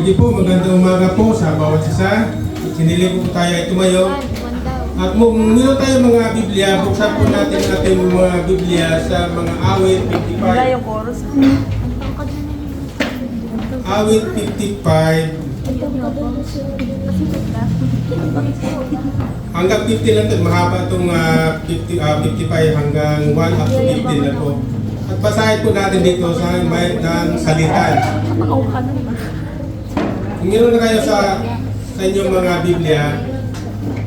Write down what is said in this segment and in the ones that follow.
Sige po, magandang umaga po sa bawat isa. Sinili po tayo ay tumayo. At kung meron tayo mga Biblia, buksan po natin ang ating mga Biblia sa mga awit 55. yung chorus. Awit 55. Hanggang 50 lang ito. Mahaba itong 55 hanggang 1 up to 50 na po. At basahin po natin dito sa may ng salitan. Kung meron na kayo sa inyong mga Biblia,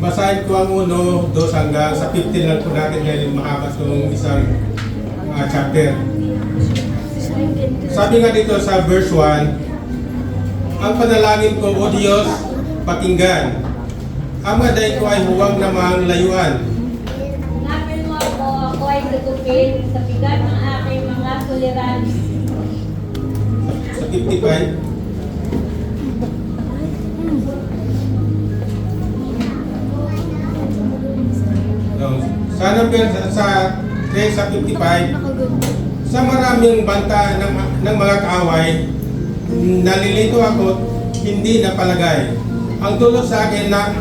basahin ko ang 1, 2 hanggang sa 15 lang po natin ngayon mahaba itong isang chapter. Sabi nga dito sa verse 1, ang panalangin ko, O Diyos, pakinggan. Ang maday ko ay huwag namang layuan. Hanapin mo ako ay tutupin sa bigat ng aking mga suliran. Sa 55, sana sa 55, sa maraming banta ng mga kaaway, nalilito ako, hindi napalagay. Ang dulot sa akin na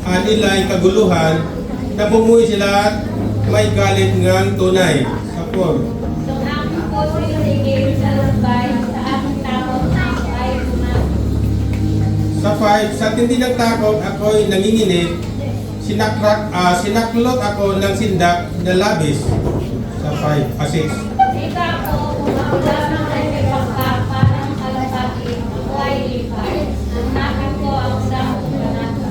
nila'y kaguluhan, namumuhay sila at may galit ngang tunay. Sa 4. So aking puso sigil sa lubay, sa aking takot na ako ay Sa 5, sa tindi ng takot, ako'y nanginginig, sinaklot ako ng sindak na labis. Sa 6. Ika ko, umawala ng ay pagkapa ng kalapati, ako ay lipay. Hanapin ko ang sakong banata.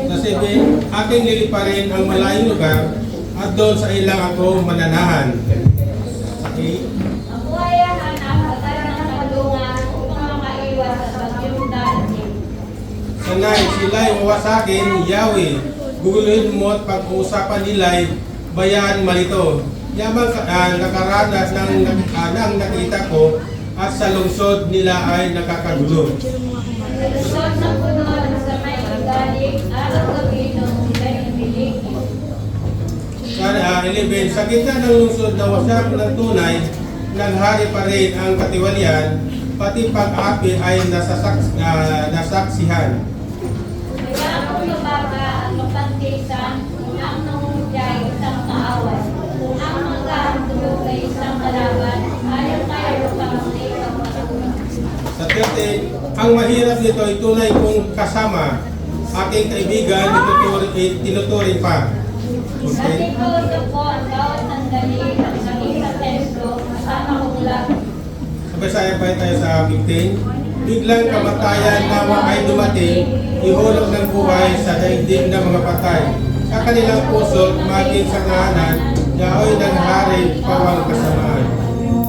Sa 7, aking liliparin ang malayong lugar at doon sa ilang ako mananahan. Sa 8, Ako ay hanap at ng kalungan upang makaiwas sa bagyong darating. sa 9, sila'y wawasakin, Yahweh. Guguluhin mo at pag-uusapan nila'y bayan malito. Yamang nakaranas ng nakita ko at sa lungsod nila ay nakakagulo. Lusot ng puno sa may galing, araw gabi nung sila'y nabiling. Sa 11, sa gitna ng lungsod na wasak ng tunay, naghari pa rin ang katiwalian, pati pag-api ay nasaksihan. Kaya akong mababa at mapantisan, kung ang nangungudyay isang kaaway, kung ang magkahandulog ay isang kalaban, ayaw tayo sa mga ikaw matutunan. Sa 13, ang mahirap nito ay tunay kong kasama, aking kaibigan, tinuturing pa. Kasi Okay. ko ko ang bawat sandali at naging sa templo, kasama kong lahat. Sabay sayang tayo sa 15. Biglang kamatayan nawa ay dumating, ihulog ng buhay sa daigdig ng mga patay. Sa kanilang puso, maging sa kahanan, yaoy naghari pawang kasamaan.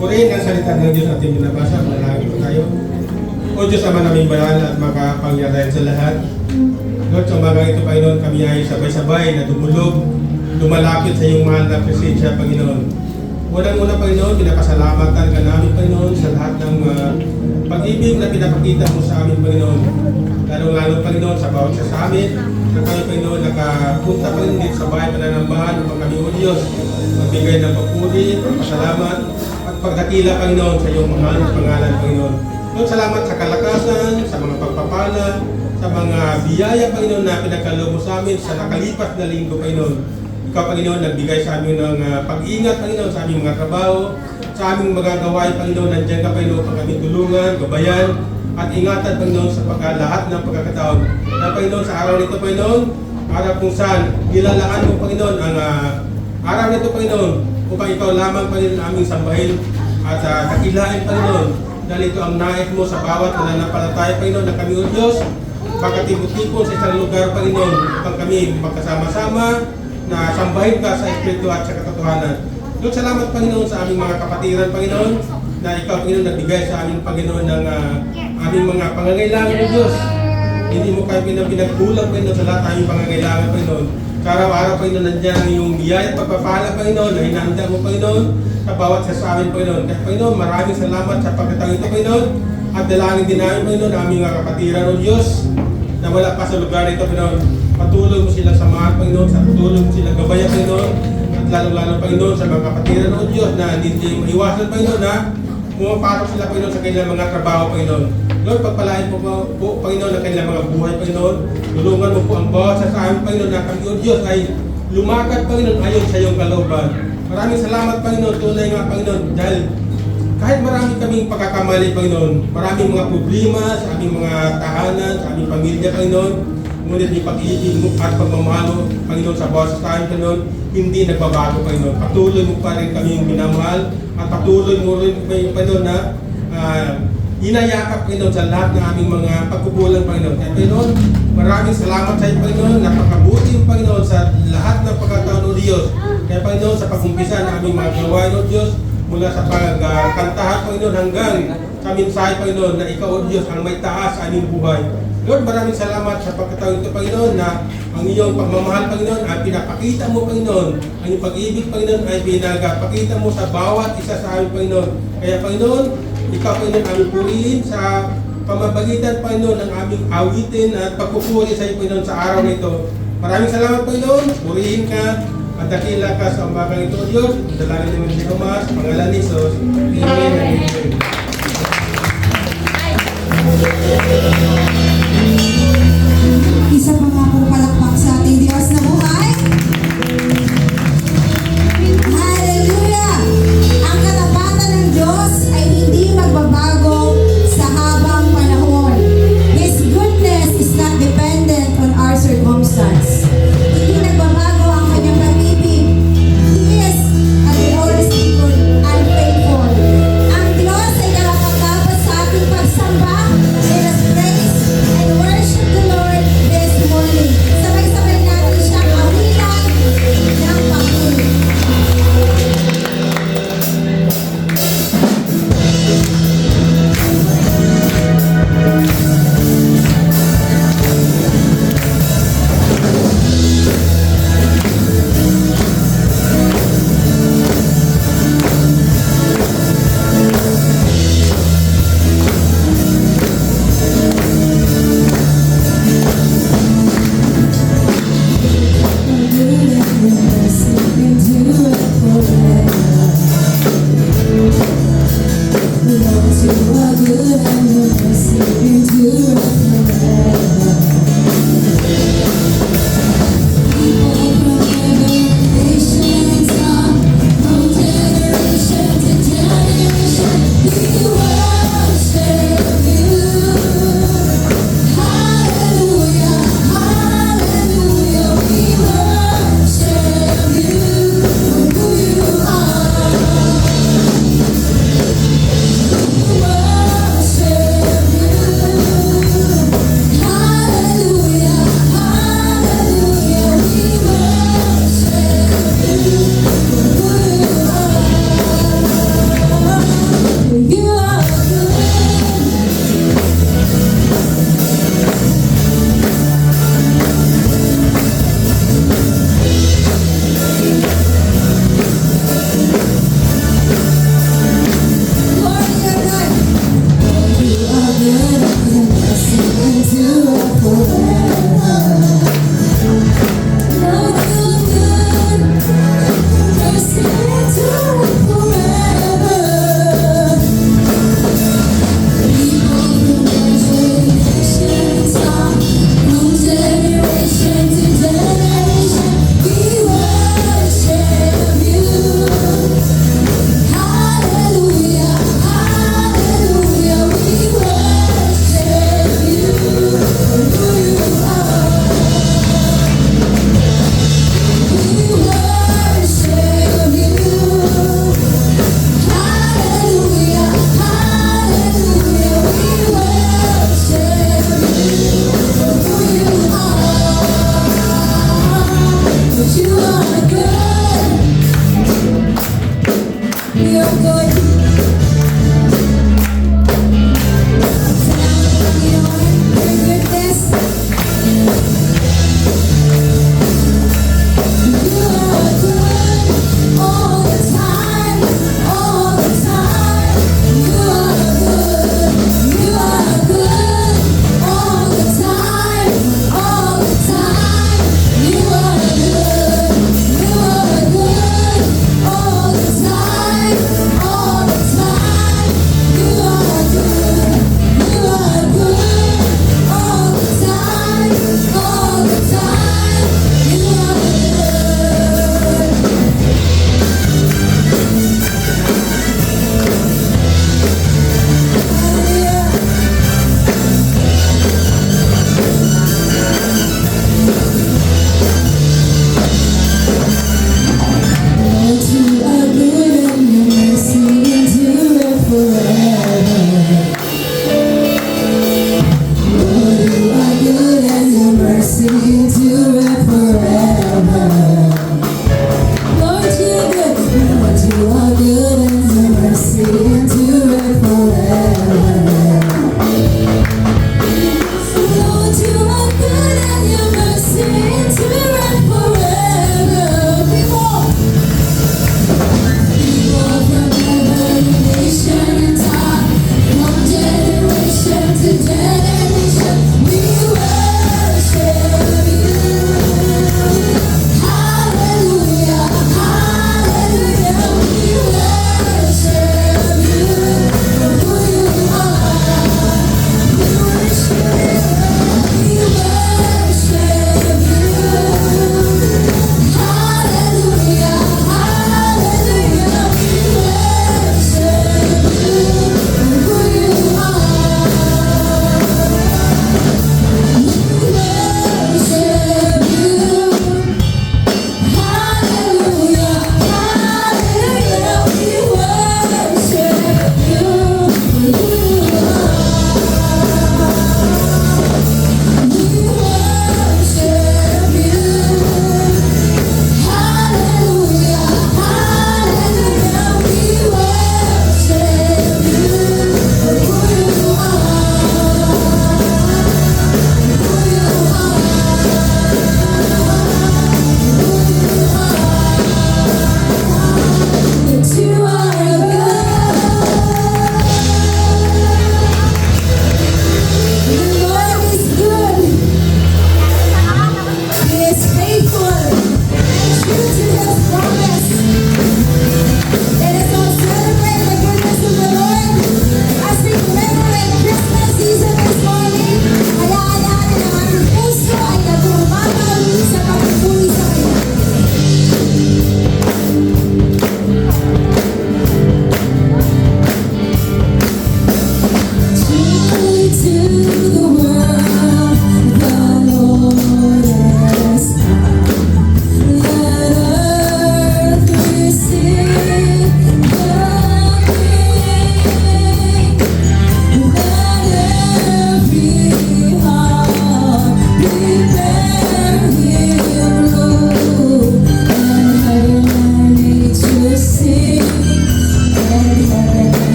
Purihin ang salita ng Diyos ating binabasa, manalangin po tayo. O Diyos naman naming banal at makapangyarihan sa lahat. Lord, sa umaga ito, Panginoon, kami ay sabay-sabay na lumalapit sa iyong mahal na presensya, Panginoon. Unang-una, Panginoon, pinapasalamatan ka namin, Panginoon, sa lahat ng pag-ibig na pinapakita mo sa amin, Panginoon. Lalo-lalo, Panginoon, sa bawat sa amin, na kami, Panginoon, nakapunta pa rin dito sa bahay pananambahan upang kami, O Diyos, magbigay ng papuri, pagpasalamat, at pagdakila, Panginoon, sa iyong mahal na pangalan, Panginoon. Lord, salamat sa kalakasan, sa mga pagpapala, sa mga biyaya, Panginoon, na pinagkaloob mo sa amin sa nakalipas na linggo, Panginoon. Ikaw, Panginoon, nagbigay sa amin ng pag-ingat, Panginoon, sa aming mga trabaho, sa aming magagawain, Panginoon. Nandiyan ka, Panginoon, pag aming tulungan, gabayan, at ingatan, Panginoon, sa lahat ng pagkakataon. Na, Panginoon, sa araw nito, Panginoon, araw kung saan nilalaan mo, Panginoon, ang araw nito, Panginoon, upang ikaw lamang, Panginoon, aming sambahin at dakilain, Panginoon. Dahil ito ang nais mo sa bawat nananampalataya, Panginoon, na kami, O Diyos, pagkatipon-tipon sa isang lugar, Panginoon, upang kami magkasama-sama, na sambahin ka sa Espiritu at sa katotohanan. Lord, salamat, Panginoon, sa aming mga kapatiran, Panginoon, na ikaw, Panginoon, nagbigay sa aming, Panginoon, ng aming mga pangangailangan, O Diyos. Hindi mo kayo pinagkulang, Panginoon, sa lahat aming pangangailangan, Panginoon. Sa araw-araw, Panginoon, nandiyan ang iyong biyaya at pagpapala, Panginoon, na hinanda mo, Panginoon, sa bawat sa amin, Panginoon. Kaya, Panginoon, maraming salamat sa pagkatang ito, Panginoon, at dalangin din namin, Panginoon, ang aming mga kapatiran, O Diyos, na wala pa sa lugar ito, Panginoon. Patuloy mo silang samahan, Panginoon, sa patuloy mo silang gabayan, Panginoon, at lalong-lalo, Panginoon, sa mga kapatiran, O Diyos, na hindi maiwasan, Panginoon, na pumapasok sila, Panginoon, sa kanilang mga trabaho, Panginoon. Lord, pagpalain po, Panginoon, ang kanilang mga buhay, Panginoon. Tulungan mo po ang bawat sa amin, Panginoon, na kami, O Diyos, ay lumakad, Panginoon, ayon sa iyong kalooban. Maraming salamat, Panginoon. Tunay nga, Panginoon, dahil kahit marami kaming pagkakamali, Panginoon, maraming mga problema sa aming mga tahanan, sa aming pamilya, Panginoon, ngunit yung pag-ibig mo at pagmamahal mo, Panginoon, sa bawat sa amin, Panginoon, hindi nagbabago, Panginoon. Patuloy mo pa rin kami minamahal at patuloy mo rin, Panginoon, na inayakap, Panginoon, sa lahat ng aming mga pagkukulang, Panginoon. Kaya, Panginoon, maraming salamat sa iyo, Panginoon. Napakabuti, Panginoon, sa lahat ng pagkataon, O Diyos. Kaya, Panginoon, sa pag-umpisa ng aming mga gawain, O Diyos, mula sa pagkantahan, Panginoon, hanggang sa mensahe, Panginoon, na Ikaw, O Diyos, ang may taas sa aming buhay. Lord, maraming salamat sa pagkataon ito, Panginoon, na ang iyong pagmamahal, Panginoon, ay pinapakita mo, Panginoon. Ang iyong pag-ibig, Panginoon, ay pinagpakita mo sa bawat isa sa amin, Panginoon. Kaya, Panginoon, Ikaw, Panginoon, aming purihin sa pamagitan, Panginoon, ng aming awitin at pagpupuri sa iyo, Panginoon, sa araw na ito. Maraming salamat, Panginoon. Purihin ka at dakila ka sa umbakang ito, Diyos. Dalangin namin si Tomas, sa pangalan ni Jesus. Amen and amen. Isa pa nga pong palakpak sa ating Diyos na buhay. Hallelujah! Ang katapatan ng Diyos ay hindi magbabago sa habang panahon. His goodness is not dependent on our circumstance. Hindi nagbabago ang kanyang pag-ibig. He is, as we always speak, unfaithful. Ang Diyos ay karapat-dapat sa ating pagsamba. Let us praise and worship the Lord this morning. Sabay-sabay natin siyang awitan ng pagpuli. All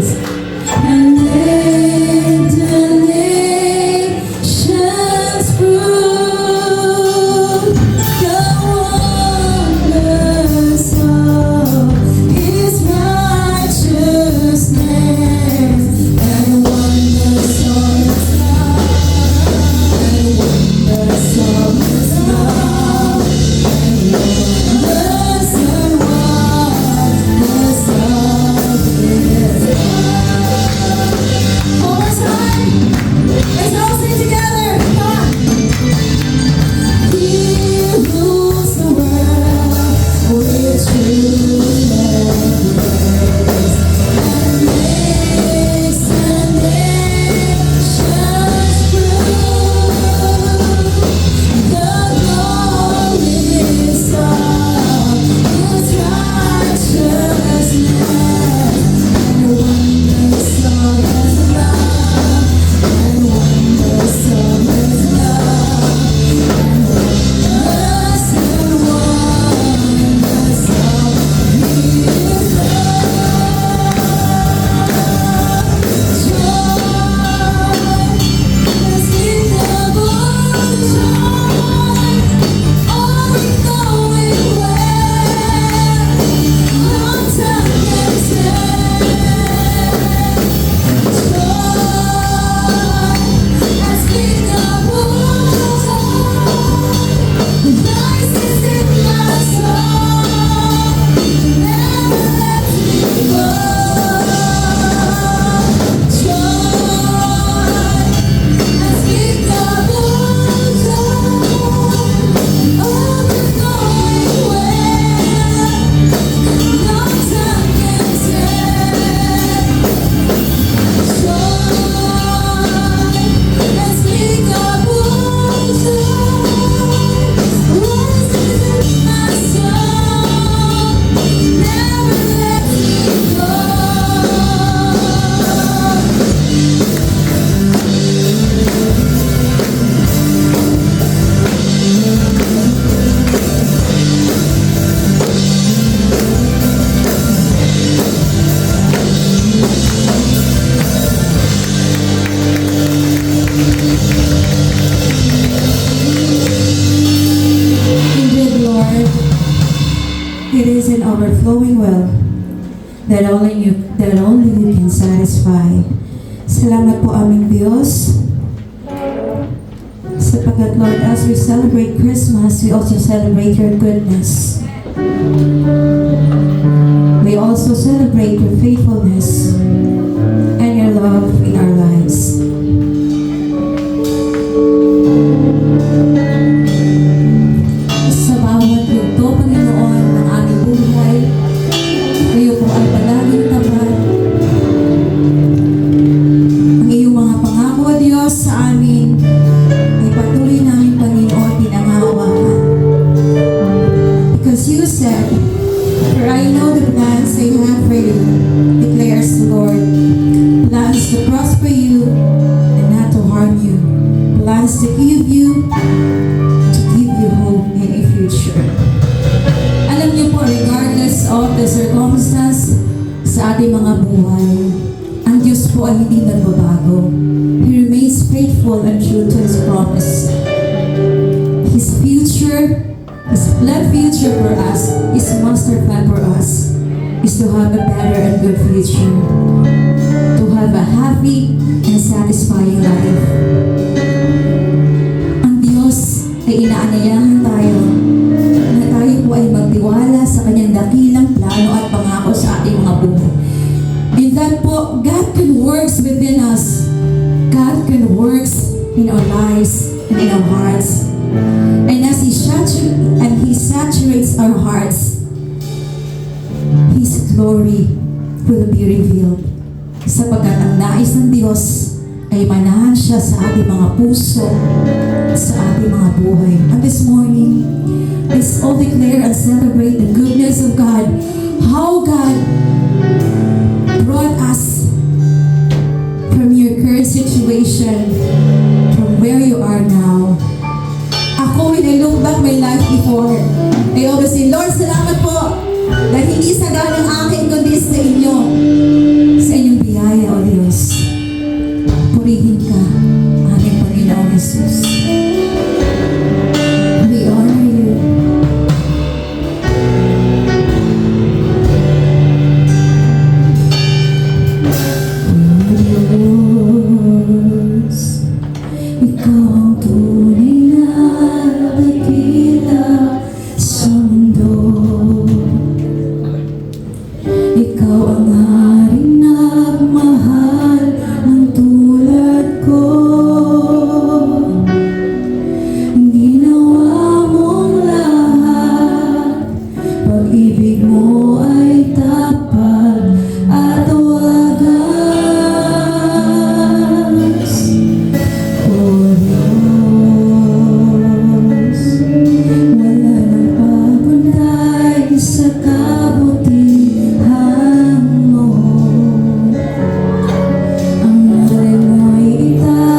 Jesus. And let the nations prove the wonders of His righteousness and wonders of His love and wonders of His love and wonders and wonders of His love. One more time. Let's all sing together. Come on. He rules the world with truth and grace, and makes the nations prove the glorious of His righteousness and wonders of His love and wonders of His love and wonders and wonders of His Indeed, Lord, it is an overflowing well that only you can satisfy. Salamat po aming Diyos. Sapagkat Lord, as we celebrate Christmas, we also celebrate your goodness. We also celebrate your faithfulness and your love in our lives. Sa bawat yugto, Panginoon, ng aming buhay, kayo po ay palaging tapat. Ang iyong mga pangako, O Diyos, sa amin ay patuloy namin, Panginoon, pinangahawakan. Because you said, "For I know the plans I have for you," declares the Lord. Plans to prosper you and not to harm you. Plans to give you hope in a future. Alam niyo po, regardless of the circumstance sa ating mga buhay, ang Diyos po ay hindi nagbabago. He remains faithful and true to His promise. His future, His planned future for us, His master plan for us, is to have a better and good future. To have a happy and satisfying life. Ang Diyos ay inaanayahan tayo na tayo po ay magtiwala sa Kanyang dakilang plano at pangako sa ating mga buhay. In that po, God can works within us. God can works in our lives and in our hearts. And as He saturates our hearts, His glory will be revealed. Sapagkat ang nais ng Diyos ay manahan siya sa ating mga puso, sa ating mga buhay. And this morning, let's all declare and celebrate the goodness of God. How God brought us from your current situation, from where you are now. Ako, when I look back my life before, I always say, Lord, salamat po dahil hindi sa ganang akin kundi sa inyo, sa inyong biyaya. Ikaw ang haring nagmahal ng tulad ko. Ginawa mong lahat, pag-ibig mo ay tapat at wagas. O Diyos, wala nang papuntay sa kabutihan mo. Ang buhay mo'y itaas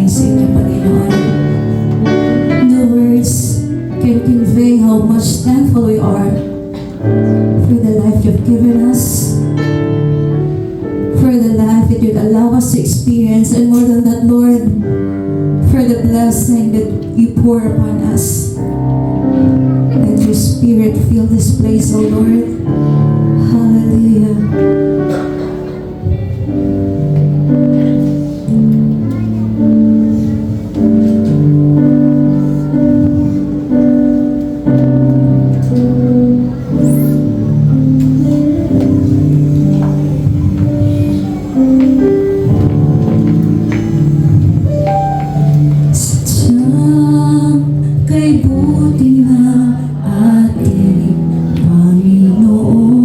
namin sa inyo, Panginoon. No words can convey how much thankful we are for the life you've given us, for the life that you'd allow us to experience, and more than that, Lord, for the blessing that you pour upon us. Let your Spirit fill this place, O Lord. Hallelujah. Kay buti na ating Panginoon.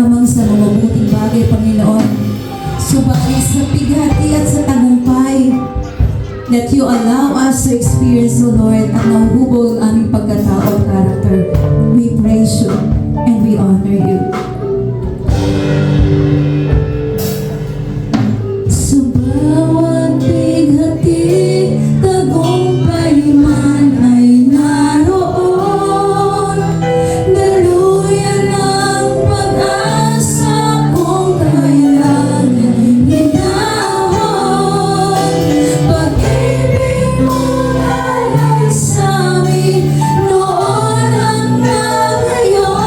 lamang sa mabubuting bagay, Panginoon. Subalit sa pighati at sa tagumpay that you allow us to experience, O Lord, at nahuhubog ang aming pagkatao at character. We praise you and we honor you. Sa bawat pighati, tagumpay man ay naroon. Daluyan ang pag-asa kung kailangan hinahon. Pag-ibig mo alay sa amin noon hanggang ngayon.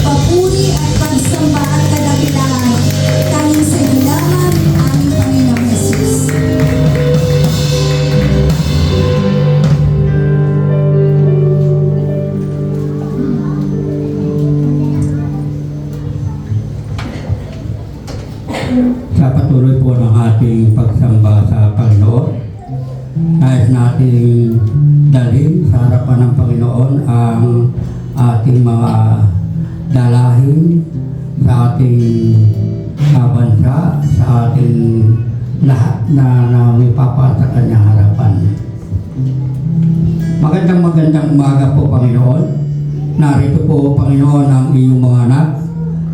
Papuri at pagsamba at kadakilaan, tanging sa iyo lamang, aming Panginoong Jesus. Sa patuloy po ng ating pagsamba sa Panginoon, nais nating dalhin sa harapan ng Panginoon ang ating mga dalahin sa ating bansa, sa ating lahat na may papa sa kanyang harapan. Magandang umaga po, Panginoon. Narito po, Panginoon, ang iyong mga anak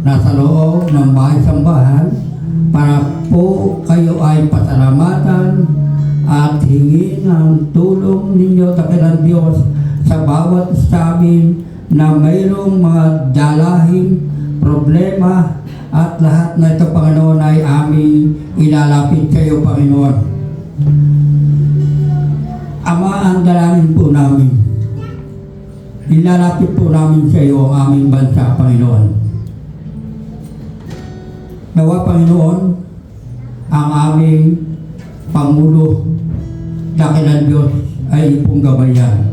nasa loob ng bahay-sambahan para po kayo ay pasalamatan at hingin ang tulong ninyo, dakilang Diyos, sa bawat sa amin na mayroong mga dalahin, problema, at lahat na ito, Panginoon, ay aming ilalapit sa iyo, Panginoon. Ama, ang dalangin po namin, ilalapit po namin sa iyo ang aming bansa, Panginoon. Nawa, Panginoon, ang aming Pangulo, dakilang Diyos, ay ipong gabayan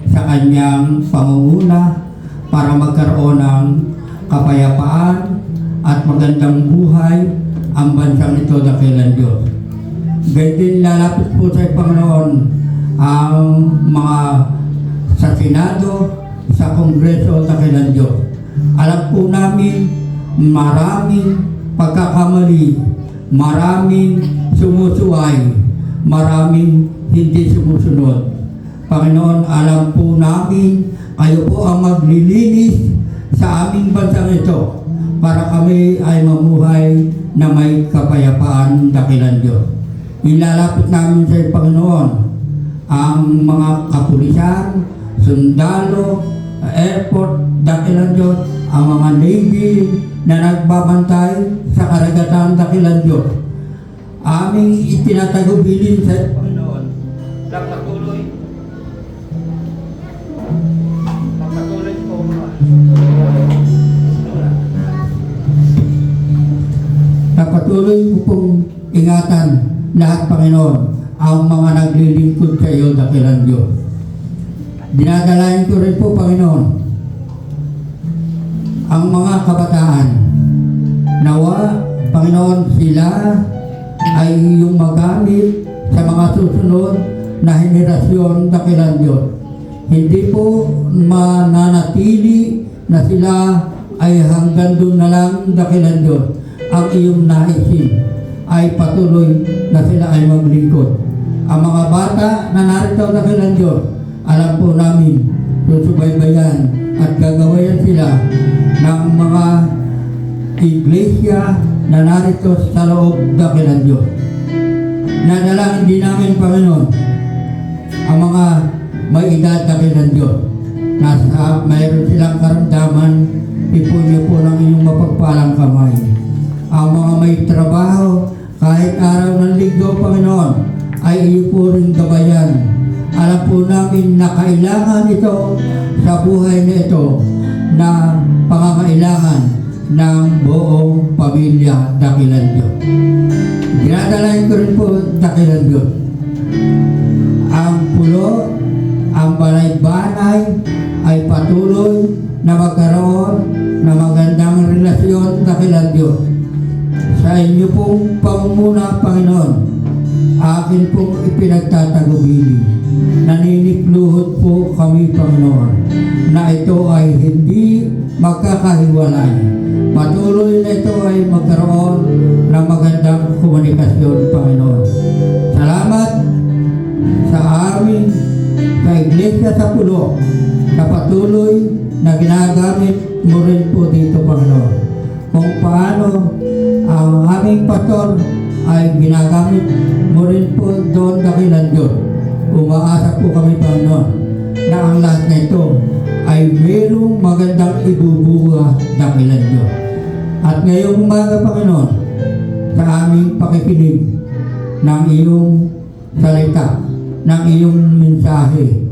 sa kanyang pangunguna para magkaroon ng kapayapaan at magandang buhay ang bansang ito, dakilang Diyos. Gayun din lalapit po sa Panginoon ang mga sa Senado, sa Kongreso, dakilang Diyos. Alam po namin maraming pagkakamali, maraming sumusuway, maraming hindi sumusunod. Panginoon, alam po namin kayo po ang maglilinis sa aming bansang ito para kami ay mamuhay na may kapayapaan, dakilang Diyos. Ilalapit namin sa Panginoon ang mga kapulisan, sundalo, airport, dakilang Diyos, ang mga Navy na nagbabantay sa karagatan, dakilang Diyos. Aming itinatagubilin sa Panginoon na patuloy po na patuloy po pong ingatan lahat, Panginoon, ang mga naglilingkod sa iyo, dakilang Diyos. Dinadalayan ko rin po, Panginoon, ang mga kabataan. Nawa, Panginoon, sila ay iyong magamit sa mga susunod na henerasyon, dakilang Diyos. Hindi po mananatili na sila ay hanggang doon na lang, dakilang Diyos. Ang iyong naisin ay patuloy na sila ay maglingkod. Ang mga bata na narito, dakilang Diyos, alam po namin, susubaybayan at gagawayan sila ng mga iglesia na narito sa loob, dakilang Diyos. Nadalangin din namin, Panginoon, ang mga may edad, dakilang Diyos, na mayroon silang karamdaman, ipunyo po ng inyong mapagpalang kamay. Ang mga may trabaho, kahit araw ng linggo, Panginoon, ay iyo po rin gabayan. Alam po namin na kailangan ito sa buhay na ito na pangangailangan. ng buong pamilya Dakilan Diyos. Dinadalain ko rin po Dakilan Diyos. Ang pulo, ang balay-banay ay patuloy na magkaroon ng magandang relasyon Dakilan Diyos. Sa inyo pong pamumuna, Panginoon, akin pong ipinagtatagubilin. Naninikluhod po kami, Panginoon, na ito ay hindi magkakahiwalay. Patuloy na ito ay magkaroon ng magandang komunikasyon, Panginoon. Salamat sa amin, sa Iglesia sa Pulo, na patuloy na ginagamit mo rin po dito, Panginoon. Kung paano ang aming pastor ay ginagamit mo rin po doon Dakilan Diyos. Umaasa po kami, Panginoon, na ang lahat na ito ay mayroong magandang ibubunga Dakilan Diyos. At ngayong umaga, Panginoon, sa aming pakikinig ng iyong salita, ng iyong mensahe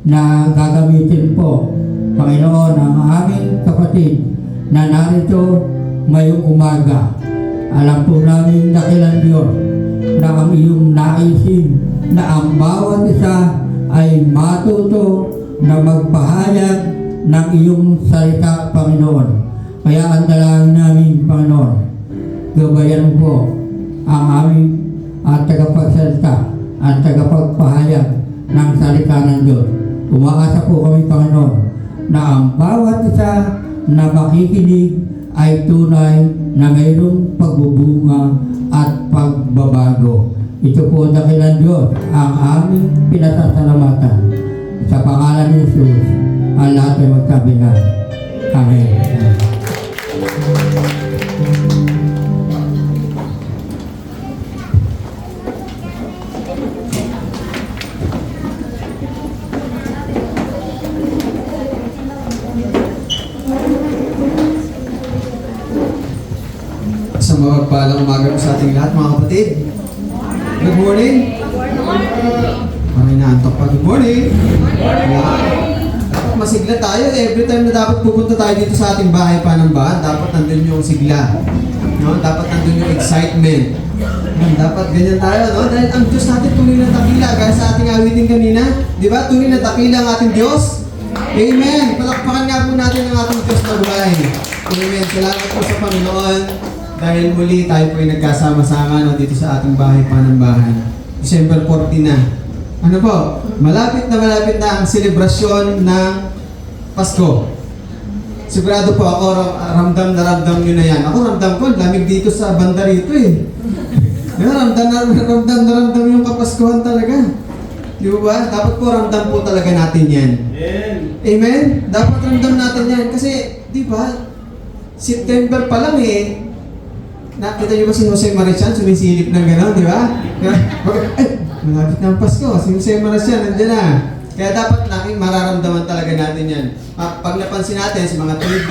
na gagamitin po, Panginoon, ang aming kapatid na narito ngayong umaga. Alam po namin, Dakilan Diyos, na ang iyong naisin na ang bawat isa ay matuto na magpahayag ng iyong salita, Panginoon. Kaya ang dalangin namin, Panginoon, gabayan po ang aming tagapagsalita at tagapagpahayag ng salita ng Diyos. Umaasa po kami, Panginoon, na ang bawat isa na makikinig ay tunay na mayroong pagbubunga at pagbabago. Ito po, Dakilan Diyos, ang aming pinasasalamatan. Sa pangalan ni Jesus, ang lahat ay magsabi na. Amen. Sa mapagpalang umaga po sa ating lahat, mga kapatid. Good morning. Kami naantok pa. Good morning. Dapat masigla tayo. Every time na dapat pupunta tayo dito sa ating bahay panambahan, dapat nandun yung sigla. No? Dapat nandun yung excitement. Dapat ganyan tayo, no? Dahil ang Diyos natin tunay na dakila. Gaya sa ating awitin kanina, di ba? Tunay na dakila ang ating Diyos. Amen. Palakpakan nga po natin ang ating Diyos na buhay. Amen. Salamat po sa Panginoon. Dahil muli tayo po ay nagkasama-sama no, dito sa ating bahay panambahan. December 14 na. Ano po? Malapit na ang selebrasyon ng Pasko. Sigurado po ako, ramdam na ramdam nyo na yan. Ako ramdam ko, lamig dito sa banda rito eh. Ramdam na ramdam yung kapaskuhan talaga. Di ba? Dapat po ramdam po talaga natin yan. Amen? Dapat ramdam natin yan. Kasi, di ba, September pa lang eh, nakita niyo ba si Jose Marichan sumisilip ng gano'n, di ba? Ay, malapit na ang Pasko, si Jose Marichan, nandiyan na. Kaya dapat mararamdaman talaga natin yan. Pag napansin natin sa mga TV,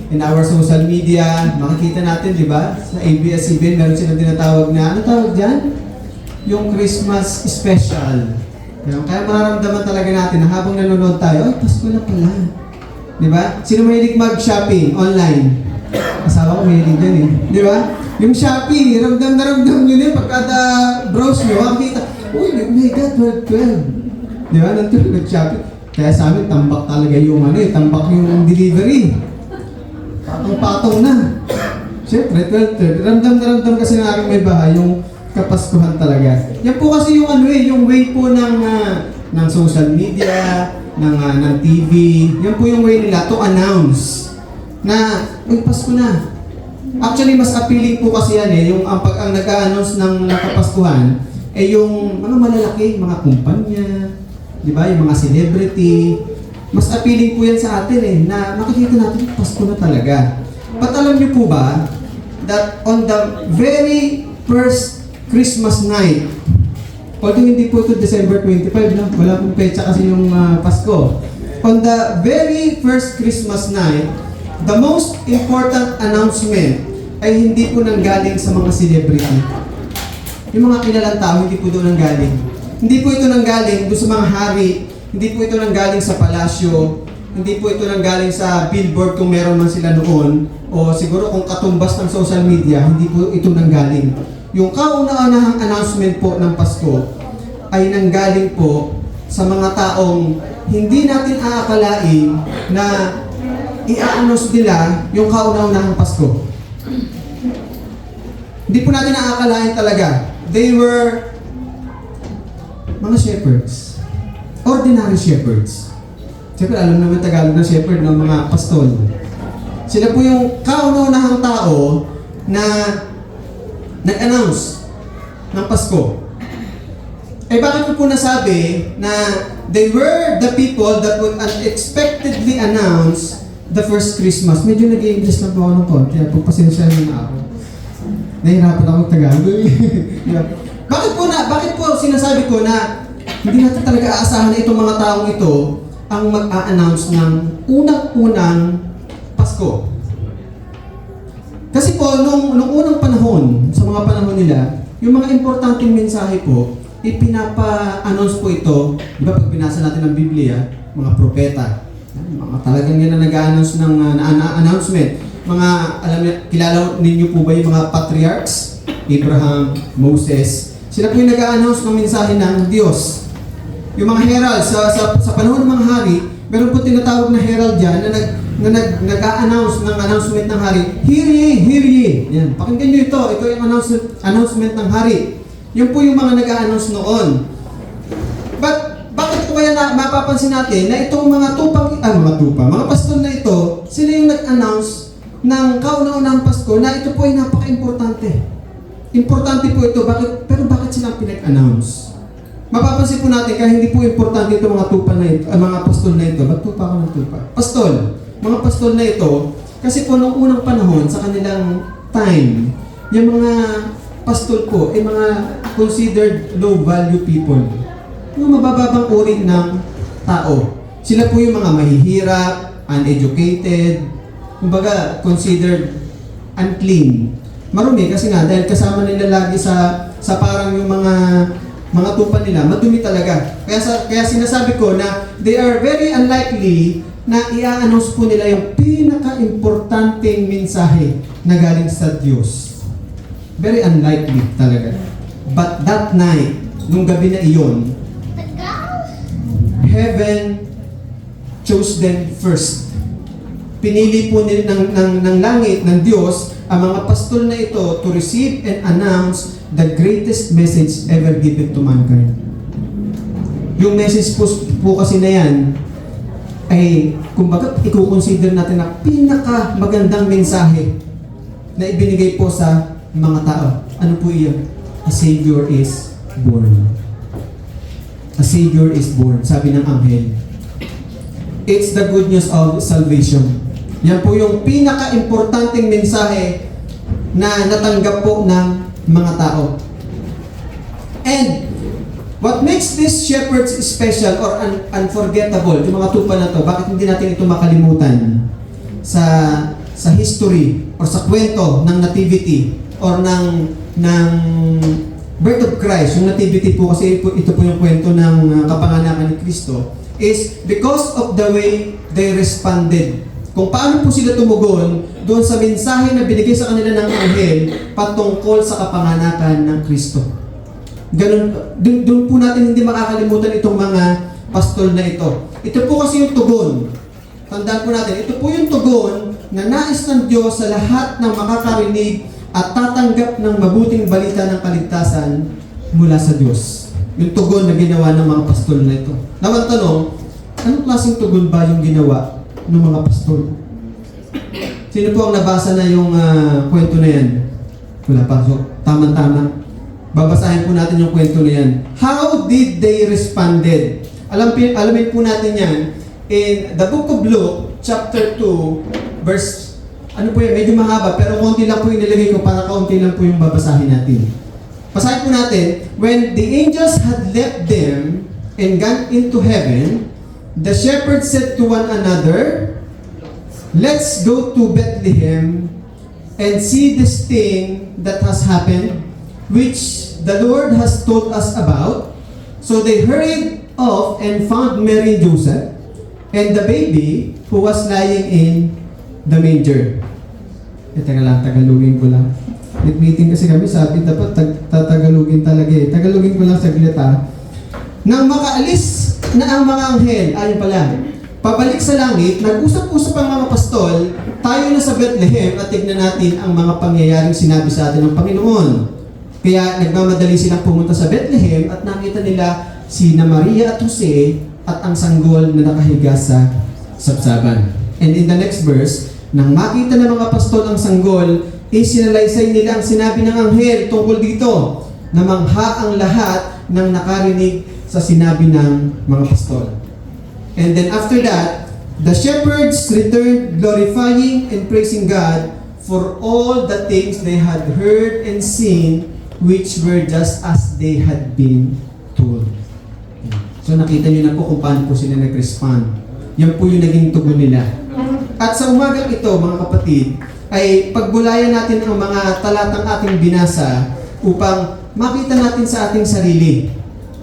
in our social media, makikita natin, di ba? Sa ABS-CBN, meron silang tinatawag na, ano tawag dyan? Yung Christmas special. Kaya mararamdaman talaga natin na habang nanonood tayo, ay, Pasko na pala. Di ba? Sino mahilig mag-shopping online? Asawa ko mahilig dyan eh. Di ba? Yung Shopee, ramdam na ramdam nyo na pagkada browse nyo, makikita, uy, my God, 12. Di ba? Nandun nag-Shopee. Kaya sa amin, tambak talaga yung tambak yung delivery. Patong-patong na. Siyempre, 12. Ramdam na ramdam kasi na aking may bahay, yung kapaskuhan talaga. Yan po kasi yung yung way po ng social media, ng TV. Yan po yung way nila to announce na, uy, Pasko na. Actually, mas appealing po kasi yan yung ang nag-a-announce ng Kapaskuhan yung mga malalaki, mga kumpanya, di ba, yung mga celebrity. Mas appealing po yan sa atin na makikita natin, Pasko na talaga. But alam niyo po ba, that on the very first Christmas night, although hindi po ito December 25, no? Wala pong petsa kasi yung Pasko. On the very first Christmas night, the most important announcement ay hindi po nanggaling sa mga celebrity. Yung mga kilalang tao, hindi po doon nanggaling. Hindi po ito nanggaling doon sa mga hari, hindi po ito nanggaling sa palasyo, hindi po ito nanggaling sa billboard kung meron man sila noon, o siguro kung katumbas ng social media, hindi po ito nanggaling. Yung kauna-unahang announcement po ng Pasko ay nanggaling po sa mga taong hindi natin aakalain na i-announce nila yung kauna-unahang Pasko. Hindi po natin aakalain talaga. They were mga shepherds. Ordinary shepherds. Siyempre, alam naman Tagalog na shepherd ng mga pastol. Sila po yung kauna-unahang tao na nag-announce ng Pasko. Eh bakit ko po nasabi na they were the people that would unexpectedly announce the first Christmas? Medyo nag-i-English na po ako ng konti. Pagpasensya na ako. Nahihirapan ako Tagalog. Bakit po sinasabi ko na hindi natin talaga aasahan na itong mga taong ito ang mag-a-announce ng unang-unang Pasko? Kasi po, nung unang panahon, sa mga panahon nila, yung mga importanteng mensahe po, ipinapa-announce po ito. Di ba pag binasa natin ng Biblia, mga propeta, mga talagang yan na nag-a-announce ng announcement. Mga, alam niyo, kilala ninyo po ba yung mga patriarchs? Abraham, Moses. Sila po yung nag-a-announce ng mensahe ng Diyos. Yung mga herald, sa panahon ng mga hari, meron po tinatawag na herald dyan na nag-a-announce ng announcement ng hari. Hear ye, hear ye. Yan. Pakinggan nyo ito. Ito yung announcement ng hari. Yan po yung mga nag-a-announce noon. But, bakit po kaya mapapansin natin na itong mga mga pastol na ito, sila yung nag-announce ng kauna-unahang Pasko na ito po ay napaka-importante. Importante po ito. Pero bakit sila pinag-announce? Mapapansin po natin kaya hindi po importante itong mga tupa na ito, mga pastol na ito. Ba't tupa ka ng tupa? Pastol. Mga pastol na ito, kasi po nung unang panahon sa kanilang time, yung mga pastol po ay mga considered low-value people. Yung mabababang uri ng tao. Sila po yung mga mahihirap, uneducated, kumbaga considered unclean. Marumi kasi nga dahil kasama nila lagi sa parang yung mga tupa nila, madumi talaga. Kaya sinasabi ko na they are very unlikely na i-announce po nila yung pinaka-importanteng mensahe na galing sa Diyos. Very unlikely talaga. But that night, nung gabi na iyon, heaven chose them first. Pinili po ng langit, ng Diyos, ang mga pastol na ito to receive and announce the greatest message ever given to mankind. Yung message po kasi na yan, ay kumbaga i-consider natin na pinaka magandang mensahe na ibinigay po sa mga tao. Ano po iyon? A Savior is born. A Savior is born, sabi ng anghel. It's the good news of salvation. Yan po yung pinaka-importanting mensahe na natanggap po ng mga tao. And what makes these shepherds special or unforgettable, yung mga tupa na to, bakit hindi natin ito makalimutan sa history or sa kwento ng nativity or ng birth of Christ, yung nativity po kasi ito po yung kwento ng kapanganakan ni Kristo, is because of the way they responded. Kung paano po sila tumugon doon sa mensahe na binigay sa kanila ng anghel patungkol sa kapanganakan ng Kristo. Ganun, doon po natin hindi makakalimutan itong mga pastol na ito. Ito po kasi yung tugon. Tandaan po natin, ito po yung tugon na nais ng Diyos sa lahat ng makakarinig at tatanggap ng mabuting balita ng kaligtasan mula sa Diyos. Yung tugon na ginawa ng mga pastol na ito. Nawang tanong, anong klaseng tugon ba yung ginawa ng mga pastol? Sino po ang nabasa na yung kwento na yan? Wala pa. So, tama-tama. Babasahin po natin yung kwento na yan. How did they responded? Alamin po natin yan in the book of Luke, chapter 2, verse, ano po yan, medyo mahaba, pero konti lang po yung nilagay ko para kaunti lang po yung babasahin natin. Basahin po natin, when the angels had left them and gone into heaven, the shepherds said to one another, let's go to Bethlehem and see this thing that has happened, which the Lord has told us about. So they hurried off and found Mary and Joseph and the baby who was lying in the manger. Teka lang, Tagalogin ko lang. Meeting kasi kami, sabi dapat Tagalogin talaga eh. Tagalogin ko lang saglit Nang makaalis na ang mga anghel, ayun pala, pabalik sa langit, nag-usap-usap ang mga pastol, tayo na sa Bethlehem at tignan natin ang mga pangyayaring sinabi sa atin ng Panginoon. Kaya nagmamadali silang pumunta sa Bethlehem at nakita nila sina Maria at Jose at ang sanggol na nakahiga sa sabsaban. And in the next verse, nang makita ng mga pastol ang sanggol, sinalaysay nila ang sinabi ng anghel tungkol dito, na mangha ang lahat ng nakarinig sa sinabi ng mga pastol. And then after that, the shepherds returned glorifying and praising God for all the things they had heard and seen, which were just as they had been told. So nakita niyo na po kung paano po sila nag-respond. Yan po yung naging tugon nila. At sa umagang ito, mga kapatid, ay pagbulayan natin ang mga talatang ating binasa upang makita natin sa ating sarili.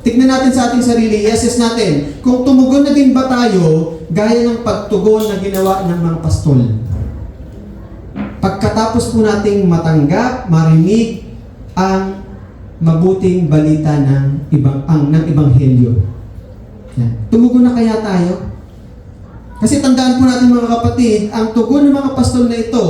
Tignan natin sa ating sarili, i-assess natin kung tumugon na din ba tayo gaya ng pagtugon na ginawa ng mga pastol. Pagkatapos po nating matanggap, marinig ang mabuting balita ng Ebanghelyo. Tumugon na kaya tayo? Kasi tandaan po natin mga kapatid, ang tugon ng mga pastol na ito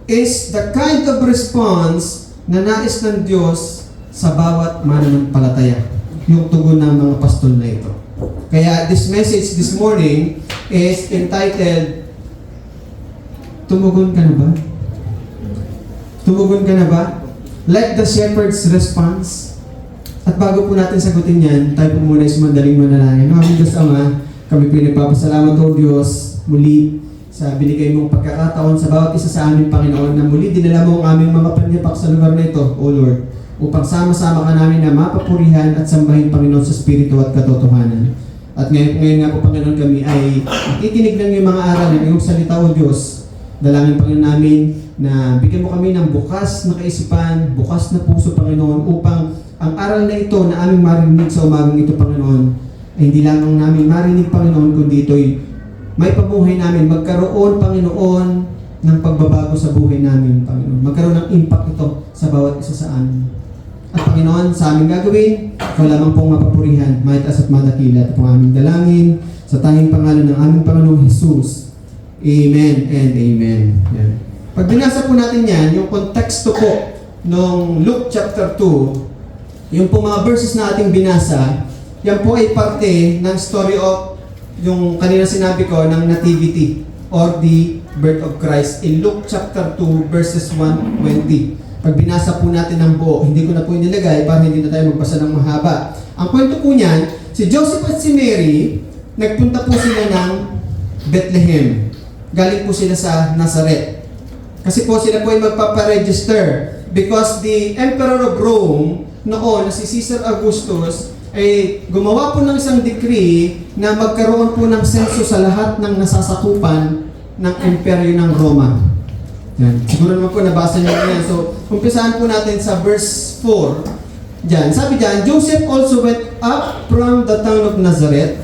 is the kind of response na nais ng Diyos sa bawat mananampalataya. Yung tugon ng mga pastol na ito. Kaya this message this morning is entitled, Tumugon ka na ba? Tumugon ka na ba? Like the shepherd's response. At bago po natin sagutin yan, tayo po muna is mandaling manalangin. Aming Diyos Ama, kami pinagpapasalamat o Diyos muli sa binigay mong pagkakataon sa bawat isa sa amin, Panginoon, na muli dinala mo ang aming mga panyapak sa lugar na ito, O Lord, upang sama-sama ka namin na mapapurihan at sambahin, Panginoon, sa Espiritu at katotohanan. At ngayon nga po, Panginoon, kami ay nakikinig ng iyong mga aral ng iyong salita, O Diyos. Dalangin, Panginoon, namin na bigyan mo kami ng bukas na kaisipan, bukas na puso, Panginoon, upang ang aral na ito na aming marinig sa umagang ito, Panginoon, ay hindi lamang namin marinig, Panginoon, kundi ito'y may pabuhay namin. Magkaroon, Panginoon, ng pagbabago sa buhay namin, Panginoon. Magkaroon ng impact ito sa bawat isa sa amin. At Panginoon, sa aming gagawin, ikaw lamang pong mapapurihan, maitas at madakila. Ito pong aming dalangin sa tanging pangalan ng aming Panginoong Jesus. Amen and amen. Yan. Pag binasa po natin yan, yung konteksto po ng Luke chapter 2, yung po mga verses na ating binasa, yan po ay parte ng story of yung kanina sinabi ko ng nativity or the birth of Christ in Luke chapter 2 verses 1-20. Pag binasa po natin ng buo, hindi ko na po inilagay para hindi na tayo magbasa ng mahaba. Ang kwento po niyan, si Joseph at si Mary, nagpunta po sila ng Bethlehem. Galing po sila sa Nazareth. Kasi po sila po ay magpaparegister because the Emperor of Rome noon na si Caesar Augustus ay gumawa po ng isang decree na magkaroon po ng census sa lahat ng nasasakupan ng imperyo ng Roma. Yan. Siguro naman po nabasa niyo yan. So, umpisahan po natin sa verse 4. Diyan. Sabi diyan, Joseph also went up from the town of Nazareth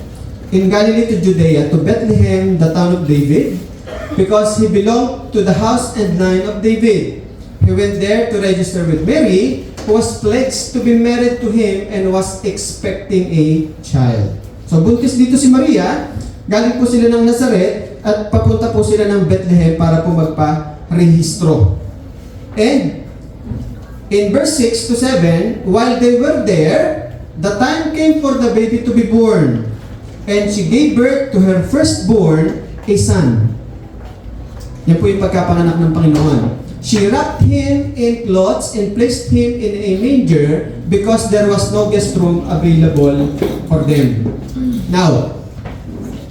in Galilee to Judea, to Bethlehem, the town of David, because he belonged to the house and line of David. He went there to register with Mary, who was pledged to be married to him and was expecting a child. So buntis dito si Maria, galing po sila ng Nazareth at papunta po sila ng Bethlehem para po magpa-rehistro. And in verse 6 to 7, while they were there, the time came for the baby to be born. And she gave birth to her firstborn, a son. Yan po yung pagkapanganak ng Panginoon. She wrapped him in cloths and placed him in a manger because there was no guest room available for them. Now,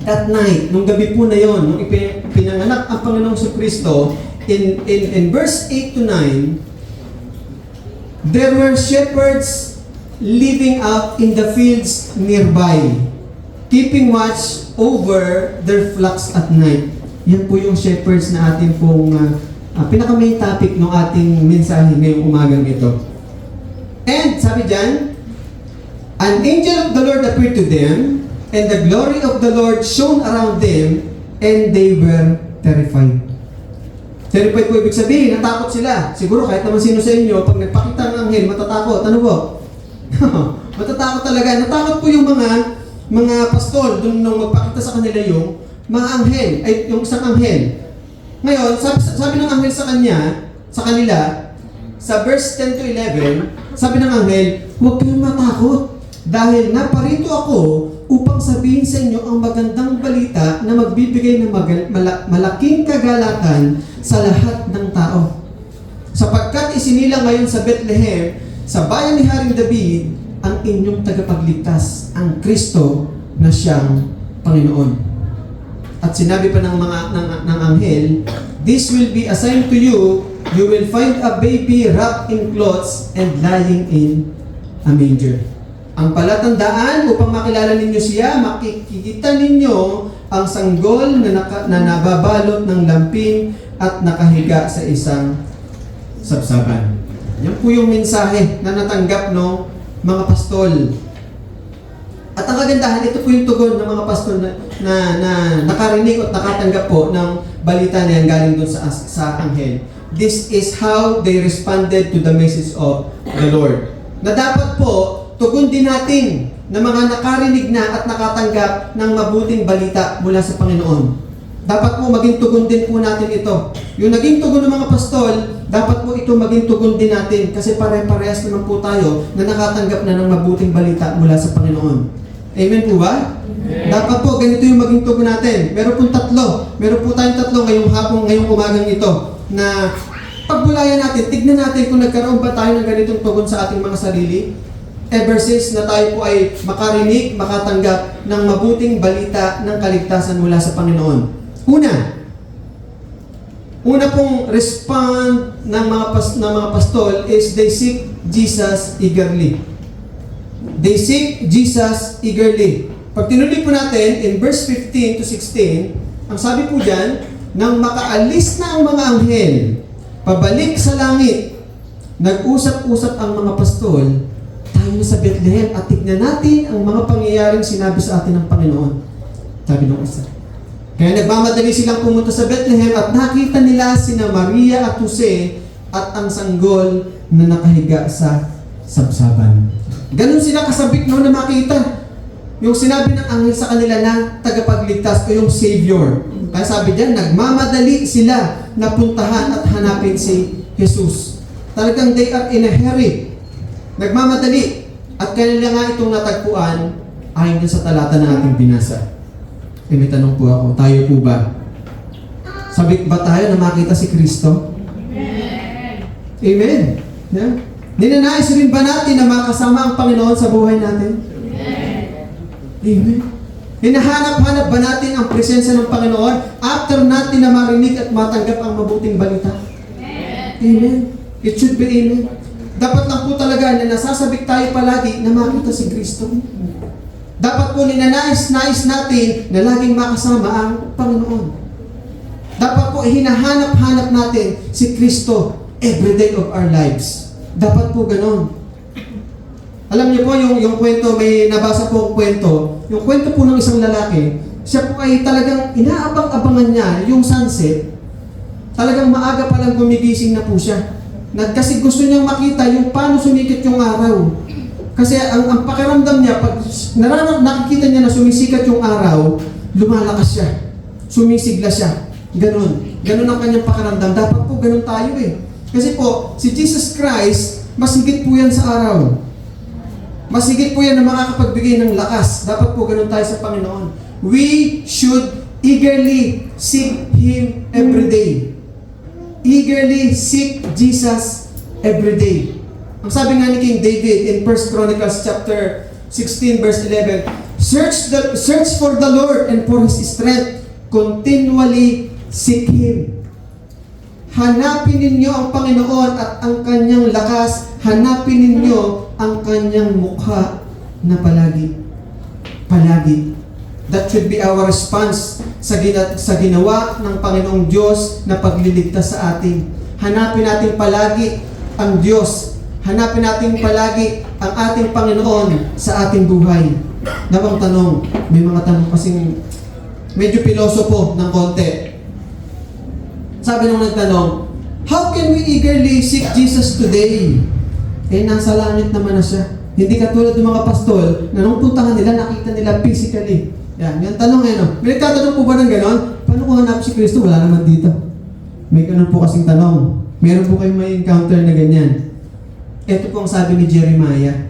that night, nung gabi po na yon, nung pinanganak ang Panginoong Kristo, in verse 8 to 9, there were shepherds living out in the fields nearby, keeping watch over their flocks at night. Yan po yung shepherds na atin pong pinaka-main topic ng ating mensahe ngayong umagang ito. And sabi dyan, an angel of the Lord appeared to them, and the glory of the Lord shone around them, and they were terrified. Terrified po ibig sabihin, natakot sila. Siguro kahit naman sino sa inyo, pag nagpakita ng anghel, matatakot. Ano po? Matatakot talaga. Natakot po yung mga pastol dun nung magpakita sa kanila yung mga anghel, ay yung isang anghel. Ngayon, sabi ng anghel sa kanila, sa verse 10 to 11, sabi ng anghel, huwag kayong matakot dahil naparito ako upang sabihin sa inyo ang magandang balita na magbibigay ng malaking kagalakan sa lahat ng tao. Sapagkat isinilang ngayon sa Bethlehem, sa bayan ni Haring David, ang inyong tagapagligtas, ang Kristo na siyang Panginoon. At sinabi pa ng anghel, this will be a sign to you, you will find a baby wrapped in cloths and lying in a manger. Ang palatandaan upang makilala ninyo siya, makikita ninyo ang sanggol na nababalot ng lampin at nakahiga sa isang sabsaban. Yan po yung mensahe na natanggap ng mga pastol. At ang kagandahan, ito po yung tugon ng mga pastol na nakarinig at nakatanggap po ng balita na yan galing doon sa anghel. This is how they responded to the message of the Lord. Na dapat po, tugon din natin na mga nakarinig na at nakatanggap ng mabuting balita mula sa Panginoon. Dapat po maging tugon din po natin ito. Yung naging tugon ng mga pastol, dapat po ito maging tugon din natin kasi pare-parehas naman po tayo na nakatanggap na ng mabuting balita mula sa Panginoon. Amen po ba? Amen. Dapat po ganito yung maging tugon natin. Meron po tatlo. Meron po tayong tatlo ngayong umagang ito na pagbulayan natin, tignan natin kung nagkaroon ba tayo ng ganitong tugon sa ating mga sarili. Ever since na tayo po ay makarinig, makatanggap ng mabuting balita ng kaligtasan mula sa Panginoon. Una pong respond ng mga pastol is they seek Jesus eagerly. They seek Jesus eagerly. Pag tinuloy po natin in verse 15 to 16, ang sabi po dyan, nang makaalis na ang mga anghel, pabalik sa langit, nag-usap-usap ang mga pastol, tayo na sa Bethlehem at tignan natin ang mga pangyayaring sinabi sa atin ng Panginoon. Sabi ng isa. Kaya nagmamadali silang pumunta sa Bethlehem at nakita nila sina Maria at Jose at ang sanggol na nakahiga sa sabsaban. Ganun sila kasabik noon na makita. Yung sinabi ng anghel sa kanila na tagapagligtas o yung Savior. Kaya sabi diyan, nagmamadali sila na puntahan at hanapin si Jesus. Talagang they are in a hurry. Nagmamadali. At kanila nga itong natagpuan ayon sa talata na ating binasa. May tanong po ako, tayo po ba? Sabik ba tayo na makita si Kristo? Amen. Amen. Yeah? Ninanais rin ba natin na makasama ang Panginoon sa buhay natin? Amen. Amen. Hinahanap-hanap ba natin ang presensya ng Panginoon after natin na marinig at matanggap ang mabuting balita? Amen. Amen. It should be amen. Dapat lang po talaga na nasasabik tayo palagi na makita si Kristo. Dapat po ninanais natin na laging makasama ang Panginoon. Dapat po hinahanap-hanap natin si Kristo every day of our lives. Dapat po ganon. Alam niyo po yung kwento, may nabasa po ang kwento. Yung kwento po ng isang lalaki, siya po ay talagang inaabang-abangan niya yung sunset. Talagang maaga pa lang gumigising na po siya. Kasi gusto niyang makita yung paano sumikit yung araw. Kasi ang pakiramdam niya, pag nakikita niya na sumisikat yung araw, lumalakas siya. Sumisigla siya. Ganon. Ganon ang kanyang pakiramdam. Dapat po ganon tayo eh. Kasi po, si Jesus Christ, mas higit po yan sa araw. Mas higit po yan na makakapagbigay ng lakas. Dapat po ganun tayo sa Panginoon. We should eagerly seek Him every day. Eagerly seek Jesus every day. Ang sabi nga ni King David in 1 Chronicles chapter 16 verse 11, Search for the Lord and for His strength. Continually seek Him. Hanapin ninyo ang Panginoon at ang Kanyang lakas. Hanapin ninyo ang Kanyang mukha na palagi. Palagi. That should be our response sa ginawa ng Panginoong Diyos na pagliligtas sa atin. Hanapin natin palagi ang Diyos. Hanapin natin palagi ang ating Panginoon sa ating buhay. Dabang tanong, may mga tanong kasing medyo pilosopo ng konti. Sabi nung nagtanong, how can we eagerly seek Jesus today? Eh, nasa langit naman na siya. Hindi katulad ng mga pastol na nung puntahan nila, nakita nila physically. Yan, yung tanong eh, no? May nagtatanong po ba ng ganon? Paano ko hanap si Kristo? Wala naman dito. May ganon po kasing tanong. Meron po kayong may encounter na ganyan. Ito po ang sabi ni Jeremiah,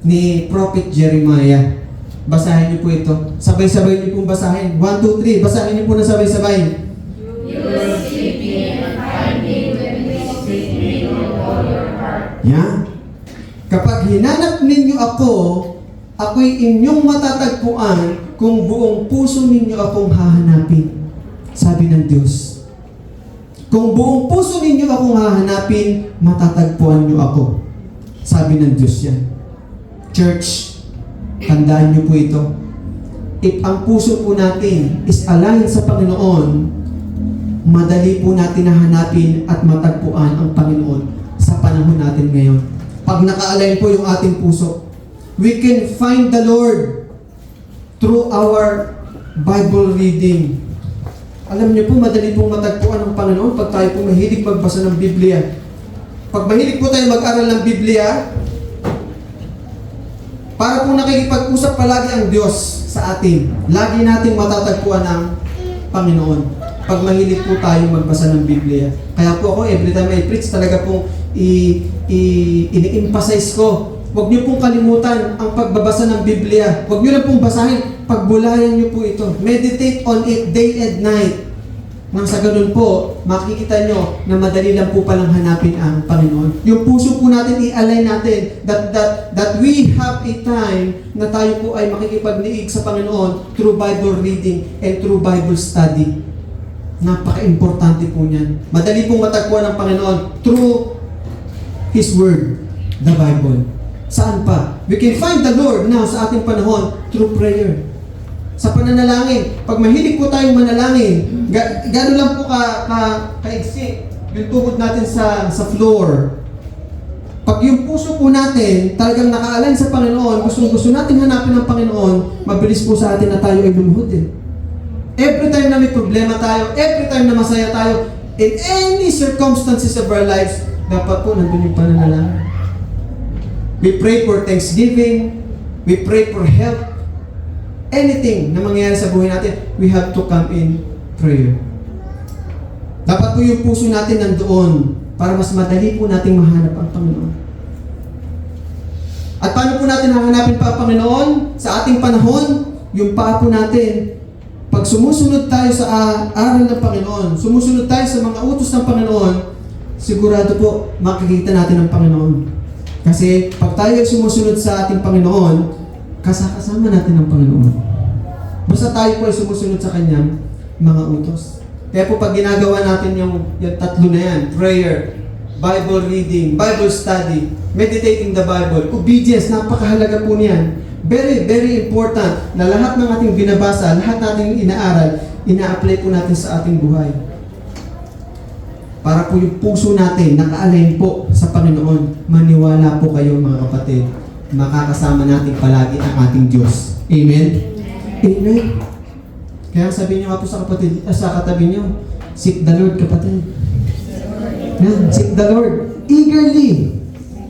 ni Prophet Jeremiah. Basahin niyo po ito. Sabay-sabay niyo pong basahin. 1, 2, 3. Basahin niyo po na sabay-sabay. Yan. Kapag hinanap ninyo ako, ako'y inyong matatagpuan kung buong puso ninyo akong hahanapin. Sabi ng Diyos. Kung buong puso ninyo akong hahanapin, matatagpuan niyo ako. Sabi ng Diyos yan. Church, tandaan niyo po ito. If ang puso po natin is aligned sa Panginoon, madali po natin nahanapin at matagpuan ang Panginoon sa panahon natin ngayon. Pag naka-align po yung ating puso, we can find the Lord through our Bible reading. Alam niyo po, madali pong matagpuan ang Panginoon pag tayo po mahilig magbasa ng Biblia. Pag mahilig po tayo mag-aral ng Biblia, para po nakikipag-usap palagi ang Diyos sa atin. Lagi nating matatagpuan ang Panginoon. Pag mahilig po tayo magbasa ng Biblia. Kaya po ako, every time I preach, talaga pong ini-emphasize ko. Huwag niyo pong kalimutan ang pagbabasa ng Biblia. Huwag niyo lang pong basahin. Pagbulayan niyo po ito. Meditate on it day and night. Nang sa ganun po, makikita nyo na madali lang po palang hanapin ang Panginoon. Yung puso po natin, i-align natin that we have a time na tayo po ay makikipagniig sa Panginoon through Bible reading and through Bible study. Napaka-importante po niyan. Madali pong matagpuan ng Panginoon through His Word, the Bible. Saan pa? We can find the Lord now sa ating panahon through prayer. Sa pananalangin. Pag mahilig po tayong manalangin, gano'n lang po kaigsi yung tuhod natin sa floor. Pag yung puso po natin talagang naka-align sa Panginoon, gusto natin hanapin ang Panginoon, mabilis po sa atin na tayo ay lumuhod eh. Every time na may problema tayo, every time na masaya tayo, in any circumstances of our lives, dapat po nandun yung pananalangin. We pray for thanksgiving, we pray for help. Anything na mangyayari sa buhay natin, we have to come in prayer. Dapat po yung puso natin nandoon para mas madali po nating mahanap ang Panginoon. At paano po natin hahanapin pa ang Panginoon? Sa ating panahon, yung paa po natin, pag sumusunod tayo sa aral ng Panginoon, sumusunod tayo sa mga utos ng Panginoon, sigurado po makikita natin ang Panginoon. Kasi pag tayo ay sumusunod sa ating Panginoon, kasama natin ang Panginoon. Basta tayo po ay sumusunod sa Kanyang mga utos. Kaya po pag ginagawa natin yung tatlo na yan, prayer, Bible reading, Bible study, meditating the Bible, obedience, napakahalaga po niyan. Very, very important na lahat ng ating binabasa, lahat nating inaaral, ina-apply po natin sa ating buhay. Para po yung puso natin naka-align po sa Panginoon. Maniwala po kayo mga kapatid. Makakasama natin palagi ang ating Diyos. Amen? Amen. Kaya sabihin niyo nga po sa kapatid, sa katabi niyo, seek the Lord, kapatid. Yan, seek the Lord. Eagerly.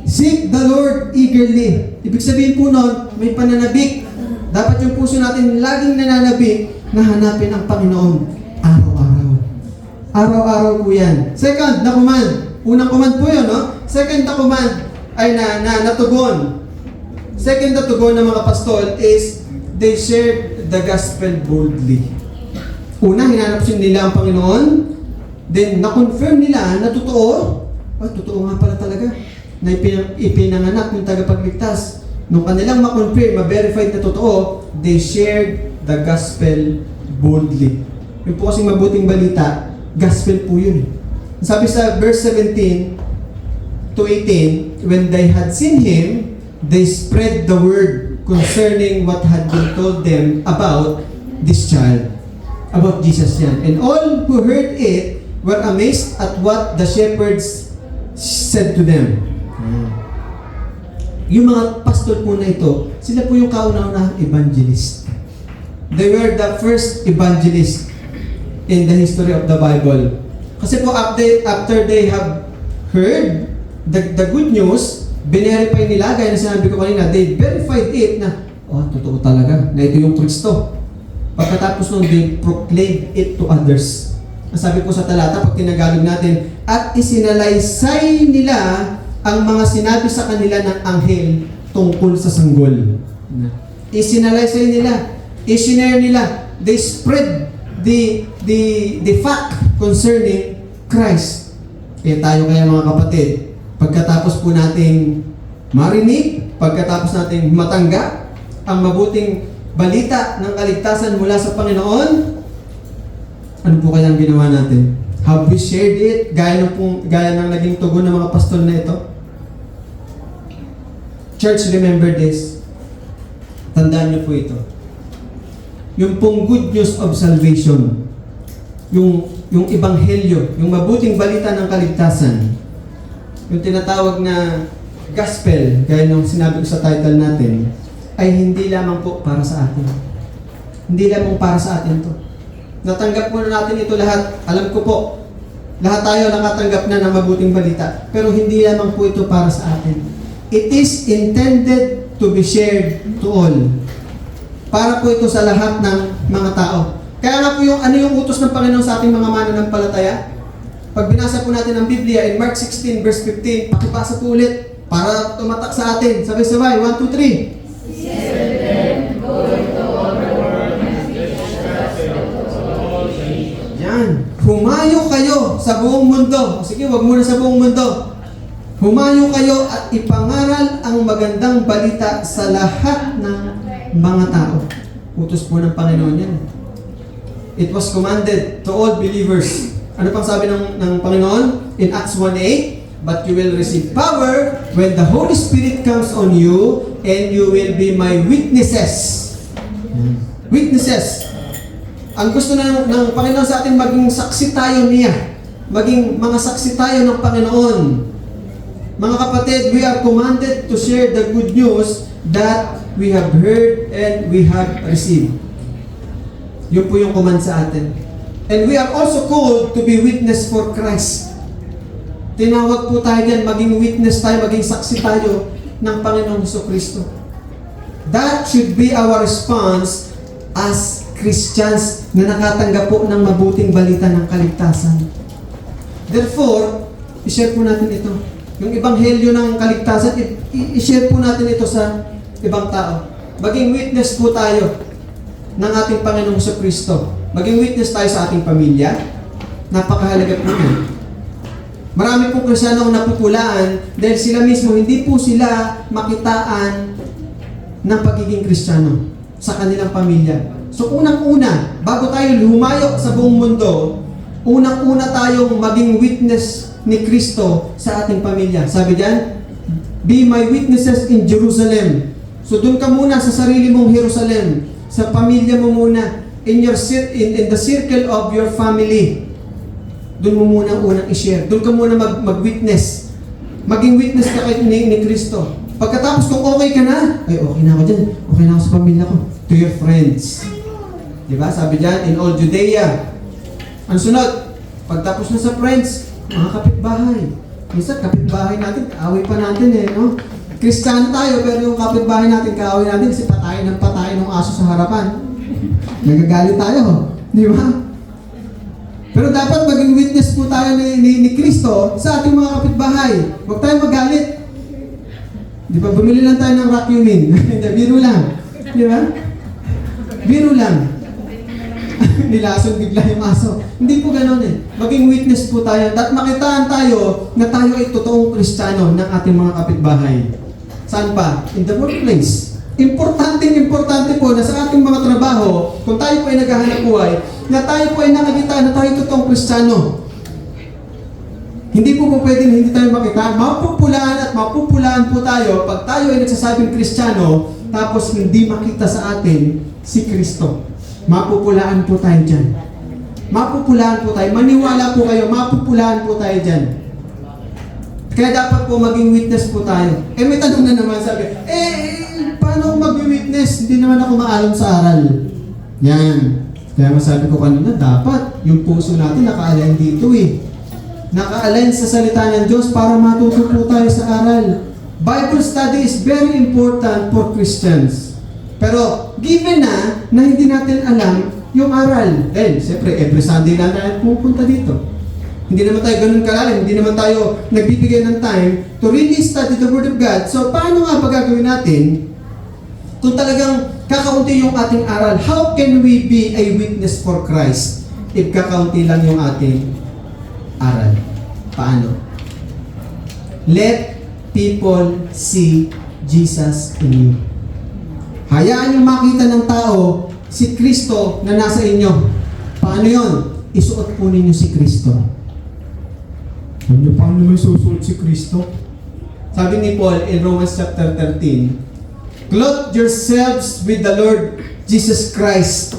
Seek the Lord eagerly. Ibig sabihin po nun, may pananabik. Dapat yung puso natin laging nananabik na hanapin ang Panginoon araw-araw. Araw-araw po yan. Second, na command. Unang command po yun, no? Second na command ay natugon. Second na tugon ng mga pastol is they shared the gospel boldly. Una, hinanap nila ang Panginoon. Then, na-confirm nila na totoo. Totoo nga pala talaga. Na ipinanganak yung tagapagligtas. Nung kanilang ma-confirm, ma-verified na totoo, they shared the gospel boldly. Yung po kasing mabuting balita, gospel po yun. Sabi sa verse 17 to 18, when they had seen Him, they spread the word concerning what had been told them about this child. About Jesus yan. And all who heard it were amazed at what the shepherds said to them. yung mga pastor po na ito, sila po yung kauna-unahang evangelist. They were the first evangelist in the history of the Bible. Kasi po after they have heard the good news, binerify nila, gaya na sinabi ko kanina, they verified it na, totoo talaga, na ito yung Kristo. Pagkatapos nun, they proclaimed it to others. Ang sabi po sa talata, pag tinagalog natin, at isinalaysay nila ang mga sinabi sa kanila ng anghel tungkol sa sanggol. Isinalaysay nila, isinare nila, they spread the fact concerning Christ. Tayo kaya mga kapatid, pagkatapos po nating marinig, pagkatapos nating matanggap ang mabuting balita ng kaligtasan mula sa Panginoon, ano po kaya ang ginawa natin? Have we shared it? Gaya ng naging tugon ng mga pastor na ito? Church, remember this. Tandaan niyo po ito. Yung pong good news of salvation, yung ebanghelyo, yung mabuting balita ng kaligtasan, yung tinatawag na gospel, gaya ng sinabi ko sa title natin, ay hindi lamang po para sa atin. Hindi lamang para sa atin to. Natanggap po na natin ito lahat. Alam ko po, lahat tayo nakatanggap na ng mabuting balita. Pero hindi lamang po ito para sa atin. It is intended to be shared to all. Para po ito sa lahat ng mga tao. Kaya nga po ano yung utos ng Panginoon sa ating mga mananampalataya? Pag binasa po natin ang Biblia in Mark 16 verse 15, pakibasa po ulit para tumatak sa atin. Sabay-sabay, 1, 2, 3. Yan. Humayo kayo sa buong mundo. Sige, wag muna sa buong mundo. Humayo kayo at ipangaral ang magandang balita sa lahat ng mga tao. Utos po ng Panginoon yan. It was commanded to all believers. Ano pang sabi ng Panginoon? In Acts 1:8, but you will receive power when the Holy Spirit comes on you, and you will be my witnesses. Witnesses. Ang gusto ng Panginoon sa atin, maging saksi tayo niya. Maging mga saksi tayo ng Panginoon. Mga kapatid, we are commanded to share the good news that we have heard and we have received. Yun po yung command sa atin. And we are also called to be witness for Christ. Tinawag po tayo yan, maging witness tayo, maging saksi tayo ng Panginoong Jesucristo. That should be our response as Christians na nakatanggap po ng mabuting balita ng kaligtasan. Therefore, i-share po natin ito. Yung ebanghelyo ng kaligtasan, i-share po natin ito sa ibang tao. Maging witness po tayo ng ating Panginoong Jesucristo. Maging witness tayo sa ating pamilya. Napakahalaga po yan. Marami pong Kristiyano ang napupulaan dahil sila mismo hindi po sila makitaan ng pagiging Kristiyano sa kanilang pamilya. So unang-una, bago tayo humayo sa buong mundo, unang-una tayong maging witness ni Kristo sa ating pamilya. Sabi diyan, be my witnesses in Jerusalem. So doon ka muna sa sarili mong Jerusalem, sa pamilya mo muna, in the circle of your family. Doon mo muna unang i-share. Doon ka muna mag-witness. Maging witness ka ni Kristo. Pagkatapos kung okay ka na, ay okay na ako dyan. Okay na ako sa pamilya ko. To your friends. Diba? Sabi dyan, in all Judea. Ang sunod, pagtapos na sa friends, mga kapitbahay. Minsan, kapitbahay natin, kaaway pa natin no? Kristiyano tayo, pero yung kapitbahay natin, kaaway natin kasi patayin ng aso sa harapan. Nagagalit tayo. Di ba? Pero dapat maging witness po tayo ni Kristo sa ating mga kapitbahay. Huwag tayong magalit. Di ba? Bumili lang tayo ng vacuumin. Biro lang. Di ba? Biro lang. Nilason bigla yung aso. Hindi po ganoon Maging witness po tayo. At makitaan tayo na tayo ay totoong Kristiyano ng ating mga kapitbahay. Saan pa? In the workplace. Importante po na sa ating mga trabaho, kung tayo po ay naghahanap buhay, na tayo po ay nakikita na tayo totoong Kristiyano. Hindi po pwedeng hindi tayo makita. Mapupulaan po tayo pag tayo ay nagsasabing Kristiyano, tapos hindi makita sa atin si Kristo. Mapupulaan po tayo dyan. Mapupulaan po tayo. Maniwala po kayo, mapupulaan po tayo dyan. Kaya dapat po maging witness po tayo. May tanong na naman sabi, paano ako mag-witness? Hindi naman ako maalam sa aral. Yan. Kaya masabi ko kanina, dapat yung puso natin naka-align dito Naka-align sa salita ng Diyos para matuto po tayo sa aral. Bible study is very important for Christians. Pero given na hindi natin alam yung aral, siyempre every Sunday na tayo pupunta dito. Hindi naman tayo ganun kalalim, hindi naman tayo nagbibigay ng time to really study the Word of God. So paano nga gagawin natin kung talagang kakaunti yung ating aral? How can we be a witness for Christ if kakaunti lang yung ating aral? Paano? Let people see Jesus in you. Hayaan yung makita ng tao si Kristo na nasa inyo. Paano yon? Isuot po ninyo si Kristo. Paano naman susuot si Kristo? Sabi ni Paul in Romans chapter 13, clothe yourselves with the Lord Jesus Christ.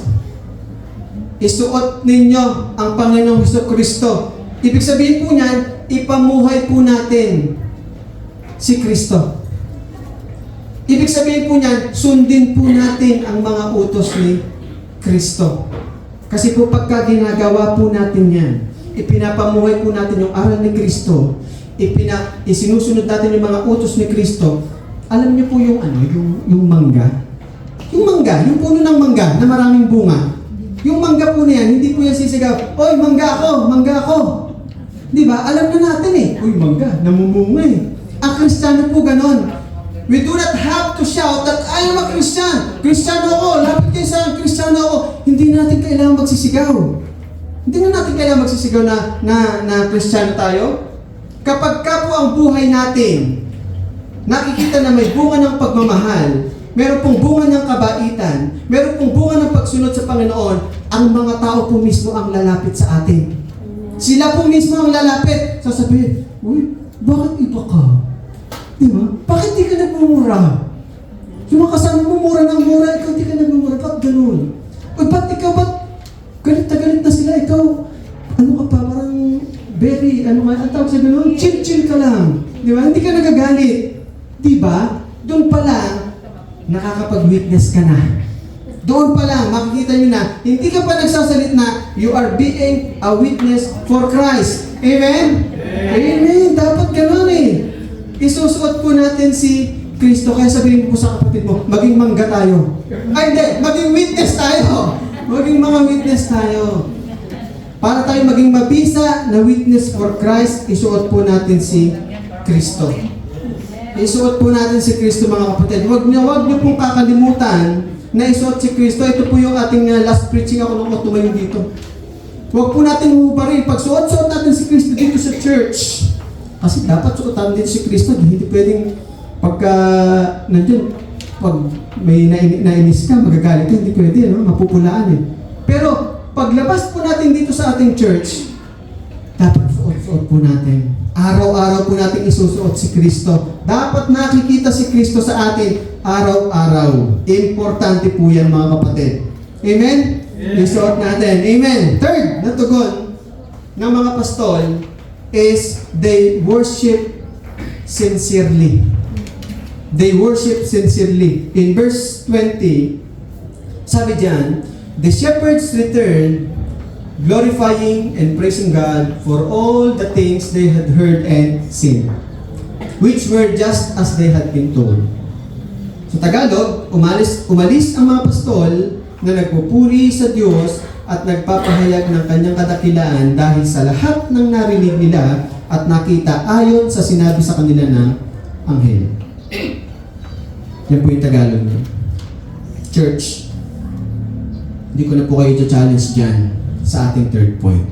Isuot ninyo ang Panginoong Kristo. Ibig sabihin po niyan, ipamuhay po natin si Kristo. Ibig sabihin po niyan, sundin po natin ang mga utos ni Kristo. Kasi po pagka ginagawa po natin yan, ipinapamuhay po natin yung aral ni Kristo, isinusunod natin yung mga utos ni Kristo. Alam niyo po yung yung mangga? Yung mangga, yung puno ng mangga na maraming bunga. Yung mangga po na yan, hindi po yan sisigaw, "Oy, mangga ako, mangga ako." Di ba? Alam na natin "Uy, mangga, namumunga Ang Kristiyano po ganon. We do not have to shout that I am a Christian. Kristiyano ako, lapit kayo sa Kristiyano ako. Hindi natin kailangan magsisigaw. Hindi na natin kailangan magsisigaw na Kristiyano tayo. Kapag ka po ang buhay natin, nakikita na may bunga ng pagmamahal, meron pong bunga ng kabaitan, meron pong bunga ng pagsunod sa Panginoon, ang mga tao po mismo ang lalapit sa atin. Sila po mismo ang lalapit. Sasabihin, "Uy, bakit iba ka? Diba? Bakit di ka nagmumura? Yung mga kasama mo, mura ng mura, ikaw di ka nagmumura. Bakit ganun? Uy, ba't ikaw, galit na sila? Ikaw, ano ka pa, parang ang tawag sa ganun? Chill ka lang. Di ba? Hindi ka nagagalit. Di ba? Doon pa lang, nakakapag-witness ka na. Doon pa lang, makikita nyo na, hindi ka pa nagsasalit na, you are being a witness for Christ. Amen? Amen. Dapat ganun Isusuot po natin si Kristo. Kaya sabihin po sa kapatid mo, maging mangga tayo. Ay, hindi. Maging witness tayo. Maging mga witness tayo. Para tayo maging mabisa na witness for Christ, isuot po natin si Kristo. Isuot po natin si Kristo, mga kapatid. Huwag niyo pong kakalimutan na isuot si Kristo. Ito po yung ating last preaching ako nung tumayo dito. Huwag po natin hubarin. Pag suot natin si Kristo dito sa church, kasi dapat suotan din si Kristo. Hindi pwedeng pagka pag may nainis ka, magagalit ka, hindi pwede, mapupulaan Pero paglabas po natin dito sa ating church, dapat suot po natin. Araw-araw po natin isusuot si Kristo. Dapat nakikita si Kristo sa atin araw-araw. Importante po yan, mga kapatid. Amen? Isuot natin. Amen. Third na tugon ng mga pastol is they worship sincerely. They worship sincerely. In verse 20, sabi diyan, the shepherds returned, glorifying and praising God for all the things they had heard and seen, which were just as they had been told. Sa Tagalog, umalis ang mga pastol na nagpupuri sa Diyos at nagpapahayag ng kanyang kadakilaan dahil sa lahat ng narinig nila at nakita ayon sa sinabi sa kanila ng anghel. Yan po yung Tagalog niya. Church, hindi ko na po kayo challenge dyan sa ating third point.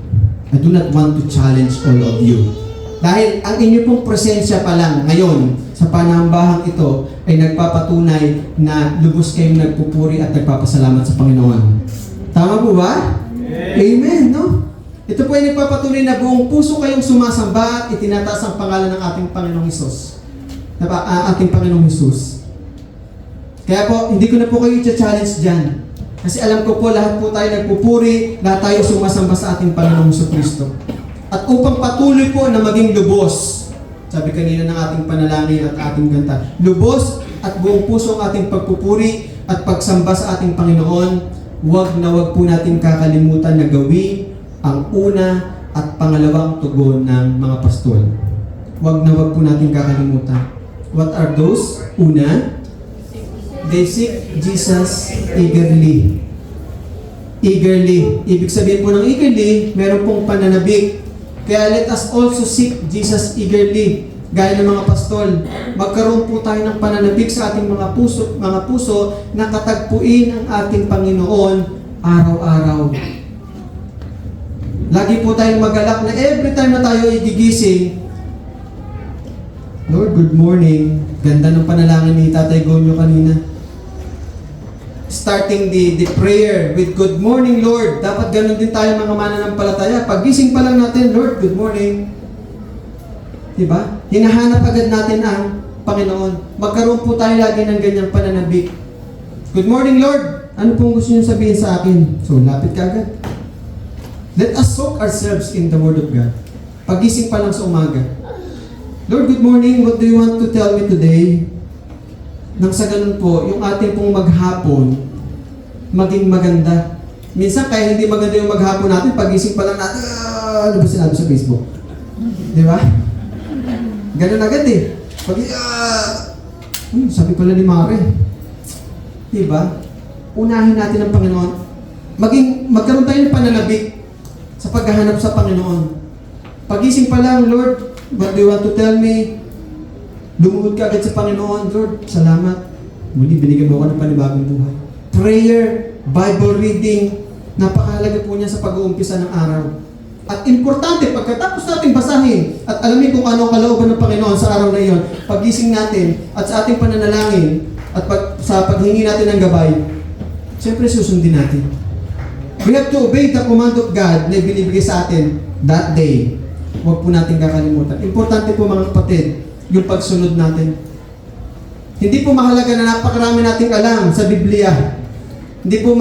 I do not want to challenge all of you. Dahil ang inyo pong presensya pa lang ngayon sa panambahang ito ay nagpapatunay na lubos kayong nagpupuri at nagpapasalamat sa Panginoon. Tama po ba? Amen, no? Ito po ay nagpapatunay na buong puso kayong sumasamba at itinataas ang pangalan ng ating Panginoong Hesus. Ating Panginoong Hesus. Kaya po, hindi ko na po kayo i-challenge dyan. Kasi alam ko po, lahat po tayo nagpupuri, lahat tayo sumasamba sa ating Panginoong Hesus Kristo. At upang patuloy po na maging lubos Sabi kanina ng ating panalangin at ating kanta, lubos at buong puso ang ating pagpupuri at pagsamba sa ating Panginoon, huwag na huwag po natin kakalimutan na gawin ang una at pangalawang tugon ng mga pastol. Huwag na huwag po natin kakalimutan. What are those? Una, they seek Jesus eagerly. Eagerly. Ibig sabihin po ng eagerly, meron pong pananabik. Kaya let us also seek Jesus eagerly. Gaya ng mga pastol, magkaroon po tayo ng pananabik sa ating mga puso na katagpuin ang ating Panginoon araw-araw. Lagi po tayong magalak na every time na tayo igigising, Lord, good morning. Ganda ng panalangin ni Tatay Gonyo kanina. Starting the prayer with good morning, Lord. Dapat ganun din tayo mga mananampalataya. Paggising pa lang natin, Lord, good morning. Diba? Hinahanap agad natin ang Panginoon. Magkaroon po tayo lagi ng ganyang pananabik. Good morning, Lord. Ano pong gusto niyo sabihin sa akin? So, lapit ka agad. Let us soak ourselves in the Word of God. Paggising pa lang sa umaga. Lord, good morning. What do you want to tell me today? Nang sa ganun po, yung ating pong maghapon, maging maganda. Minsan, kaya hindi maganda yung maghapon natin, pagising pa lang natin, ano ba sinabi sa Facebook? Di ba? Ganun agad eh. Sabi pala ni Mare. Di ba? Unahin natin ang Panginoon. Magkaroon tayo ng pananabik sa paghahanap sa Panginoon. Pagising pa lang, Lord, what do you want to tell me? Lumuhod ka agad sa Panginoon. Lord, salamat. Muli, binigyan mo ako ng panibagong buhay. Prayer, Bible reading, napakahalaga po niya sa pag-uumpisa ng araw. At importante, pagkatapos natin basahin at alamin kung ano ang kalooban ng Panginoon sa araw na iyon, pagising natin at sa ating pananalangin at sa paghingi natin ng gabay, siyempre susundin natin. We have to obey the command of God na ibinibigay sa atin that day. Huwag po natin kakalimutan. Importante po mga kapatid, yung pagsunod natin. Hindi po mahalaga na napakarami nating alam sa Biblia. Hindi po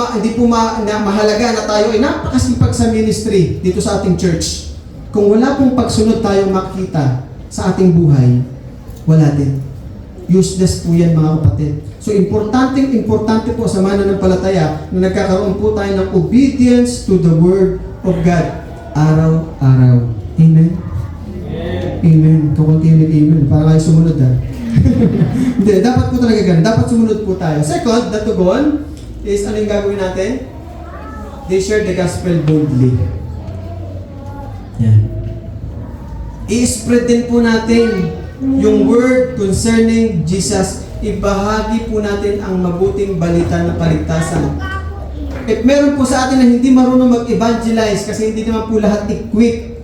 mahalaga na tayo ay napakasipag sa ministry dito sa ating church. Kung wala pong pagsunod tayo makita sa ating buhay, wala din. Useless po yan mga kapatid. So importante po sa mananampalataya na nagkakaroon po tayo ng obedience to the Word of God araw-araw. Amen? Amen. Kukuntihin amen. Para kayo sumunod Hindi, dapat po talaga ganun. Dapat sumunod po tayo. Second, the tugon is ano yung gagawin natin? They share the gospel boldly. Yan. I-spread din po natin yung word concerning Jesus. Ibahagi po natin ang mabuting balita ng kaligtasan. If meron po sa atin na hindi marunong mag-evangelize kasi hindi naman po lahat equipped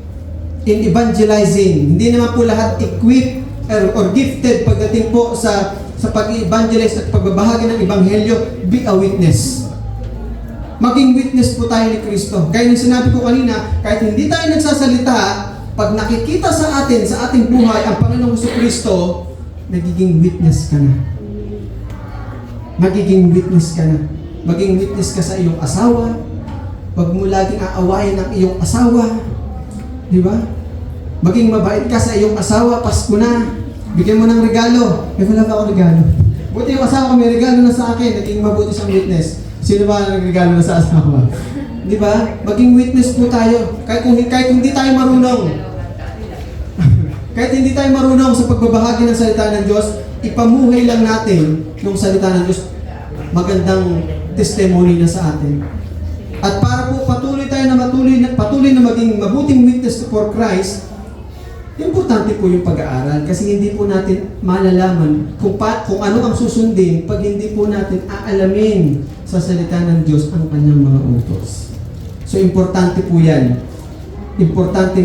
in evangelizing, hindi naman po lahat equipped or gifted pagdating po sa pag-evangelize at pagbabahagi ng ebanghelyo, be a witness. Maging witness po tayo ni Kristo. Gaya ng sinabi ko kanina, kahit hindi tayo nagsasalita, pag nakikita sa atin, sa ating buhay, ang Panginoong Kristo, nagiging witness ka na. Magiging witness ka na. Maging witness ka sa iyong asawa. Huwag mo laging aawayin ang iyong asawa. Di ba? Maging mabait ka sa iyong asawa, Pasko na. Bigyan mo ng regalo. Wala pa ako regalo. Buti yung asawa ko may regalo na sa akin. Naging mabuti siyang witness. Sino ba ang regalo na sa asawa? Di ba? Maging witness po tayo. Kahit hindi tayo marunong. Kahit hindi tayo marunong sa pagbabahagi ng salita ng Diyos, ipamuhay lang natin yung salita ng Diyos. Magandang testimony na sa atin. At para po patuloy na maging mabuting witness for Christ, importante po yung pag-aaral kasi hindi po natin malalaman kung ano ang susundin pag hindi po natin aalamin sa salita ng Diyos ang kanyang mga utos. So, importante po yan. Importante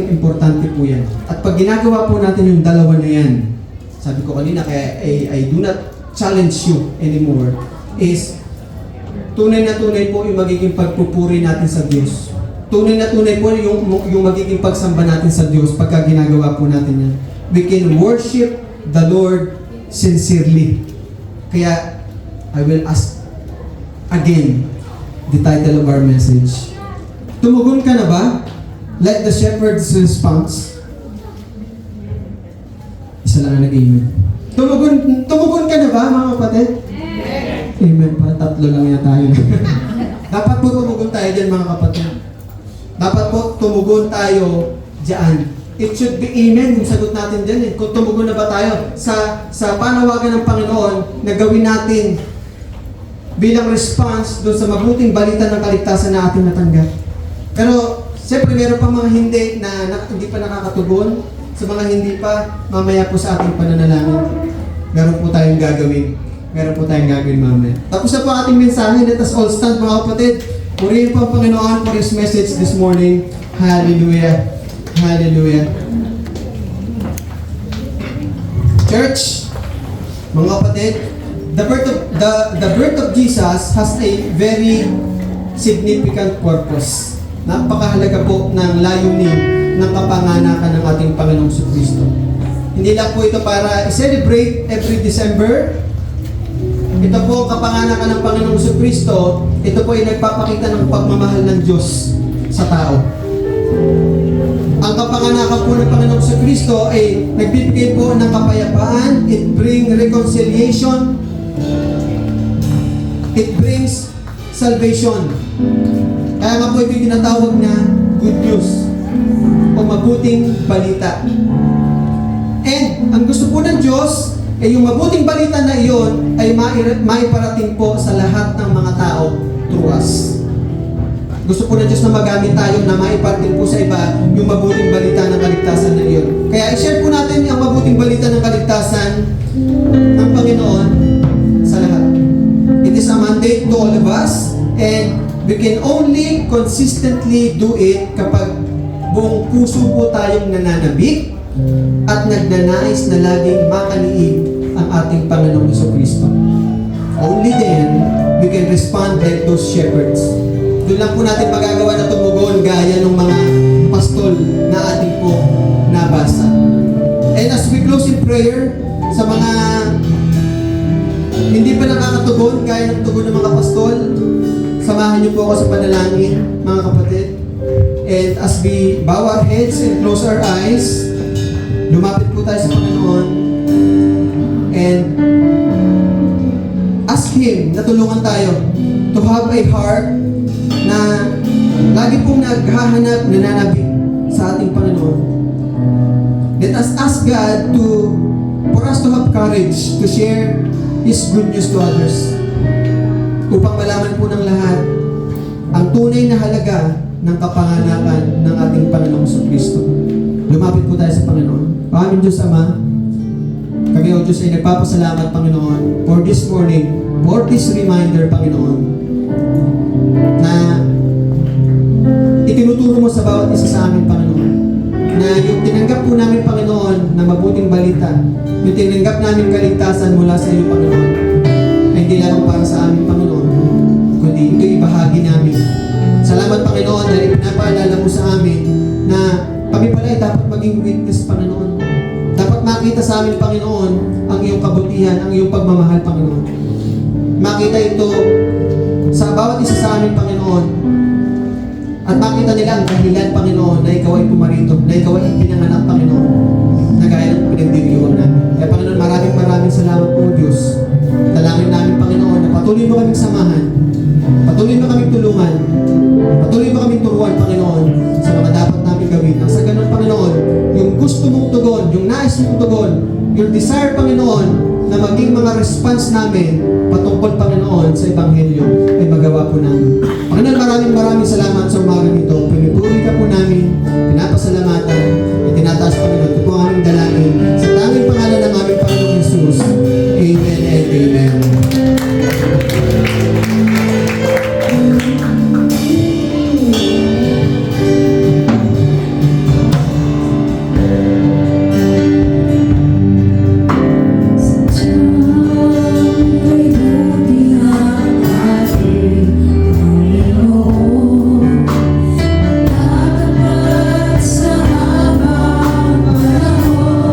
po yan. At pag ginagawa po natin yung dalawa na yan, sabi ko kanina, kaya I do not challenge you anymore, is tunay na tunay po yung magiging pagpupuri natin sa Diyos. Tunay na tunay po yung magiging pagsamba natin sa Diyos pagka ginagawa po natin yan. We can worship the Lord sincerely. Kaya, I will ask again the title of our message. Tumugon ka na ba? Like the shepherd's response. Isa lang ang nag-amen. Tumugon ka na ba, mga kapatid? Amen pa, tatlo lang yata yun. Dapat po tumugon tayo dyan, mga kapatid. Dapat po tumugon tayo dyan. It should be amen yung sagot natin dyan. Kung tumugon na ba tayo sa panawagan ng Panginoon na gawin natin bilang response doon sa mabuting balita ng kaligtasan na ating natanggap. Pero, siyempre, meron pa mga hindi hindi pa nakakatugon. Sa mga hindi pa, mamaya po sa ating pananalangin. Meron po tayong gagawin. Meron po tayong gagawin mamaya. Tapos na po ating mensahe. Let us all stand, mga kapatid. Purihin po ang Panginoon for His message this morning. Hallelujah. Hallelujah. Church, mga kapatid, the birth of Jesus has a very significant purpose. Napakahalaga po ng layunin ng kapanganakan ng ating Panginoong Kristo. Hindi lang po ito para i-celebrate every December. Ito po kapanganakan ng Panginoong Kristo. Ito po ay nagpapakita ng pagmamahal ng Diyos sa tao. Ang kapanganakan po ng Panginoong Kristo ay nagbibigay po ng kapayapaan. It brings reconciliation. It brings salvation. Kaya nga po ito yung tinatawag na good news o mabuting balita. And ang gusto po ng Diyos ay yung mabuting balita na iyon ay maiparating po sa lahat ng mga tao through us. Gusto po ng Diyos na magamit tayo na maiparating po sa iba yung mabuting balita ng kaligtasan na iyon. Kaya i-share po natin ang mabuting balita ng kaligtasan ng Panginoon sa lahat. It is a mandate to all of us, and we can only consistently do it kapag buong puso po tayong nananabik at nagnanais na laging makaliig ang ating Panginoong Kristo. Only then, we can respond like those shepherds. Doon lang po natin magagawa na tumugon gaya ng mga pastol na ating po nabasa. And as we close in prayer, sa mga hindi pa nakakatugon gaya ng tugon ng mga pastol, samahan niyo po ako sa panalangin, mga kapatid. And as we bow our heads and close our eyes, lumapit po tayo sa Panginoon and ask Him na tulungan tayo to have a heart na lagi pong naghahanap, nananabik sa ating Panginoon. Let us ask God for us to have courage to share His good news to others upang malaman po ng lahat ang tunay na halaga ng kapanganakan ng ating Panginoong Kristo. Lumapit po tayo sa Panginoon. Panginoon Diyos Ama, kami o Diyos ay nagpapasalamat, Panginoon, for this morning, for this reminder, Panginoon, na itinuturo mo sa bawat isa sa amin, Panginoon, na yung tinanggap po namin, Panginoon, na mabuting balita, yung tinanggap namin kaligtasan mula sa iyo, Panginoon, ay hindi lamang para sa amin, Panginoon, kundi ito'y bahagi namin. Salamat, Panginoon, dahil pinapaalala mo sa amin na kami pala ay dapat maging witness, Panginoon. Dapat makita sa amin, Panginoon, ang iyong kabutihan, ang iyong pagmamahal, Panginoon. Makita ito sa bawat isa sa amin, Panginoon. At makita nila ang dahilan, Panginoon, na ikaw ay pumarito, na ikaw ay pinanganak, Panginoon, na gaya ng pinagdiriwang namin. Kaya, Panginoon, maraming salamat po, Diyos. Dalangin namin, Panginoon, na patuloy mo kaming samahan, patuloy mo kaming tulungan, patuloy mo kaming turuan, Panginoon, sa mga dapat namin gawin. Ang sa ganun, Panginoon, yung gusto mong tugon, yung nais mong tugon, your desire, Panginoon, na maging mga response namin patungkol, Panginoon, sa Ebanghelyo ay magawa po namin. Panginoon, maraming salamat sa umaga nito. Pinipuri ka po namin, pinapasalamatan, itinataas, Panginoon. Ito po ang aming dalangin. Sa tanging pangalan ng aming Panginoong Jesus. Amen and amen. Sa habang panahon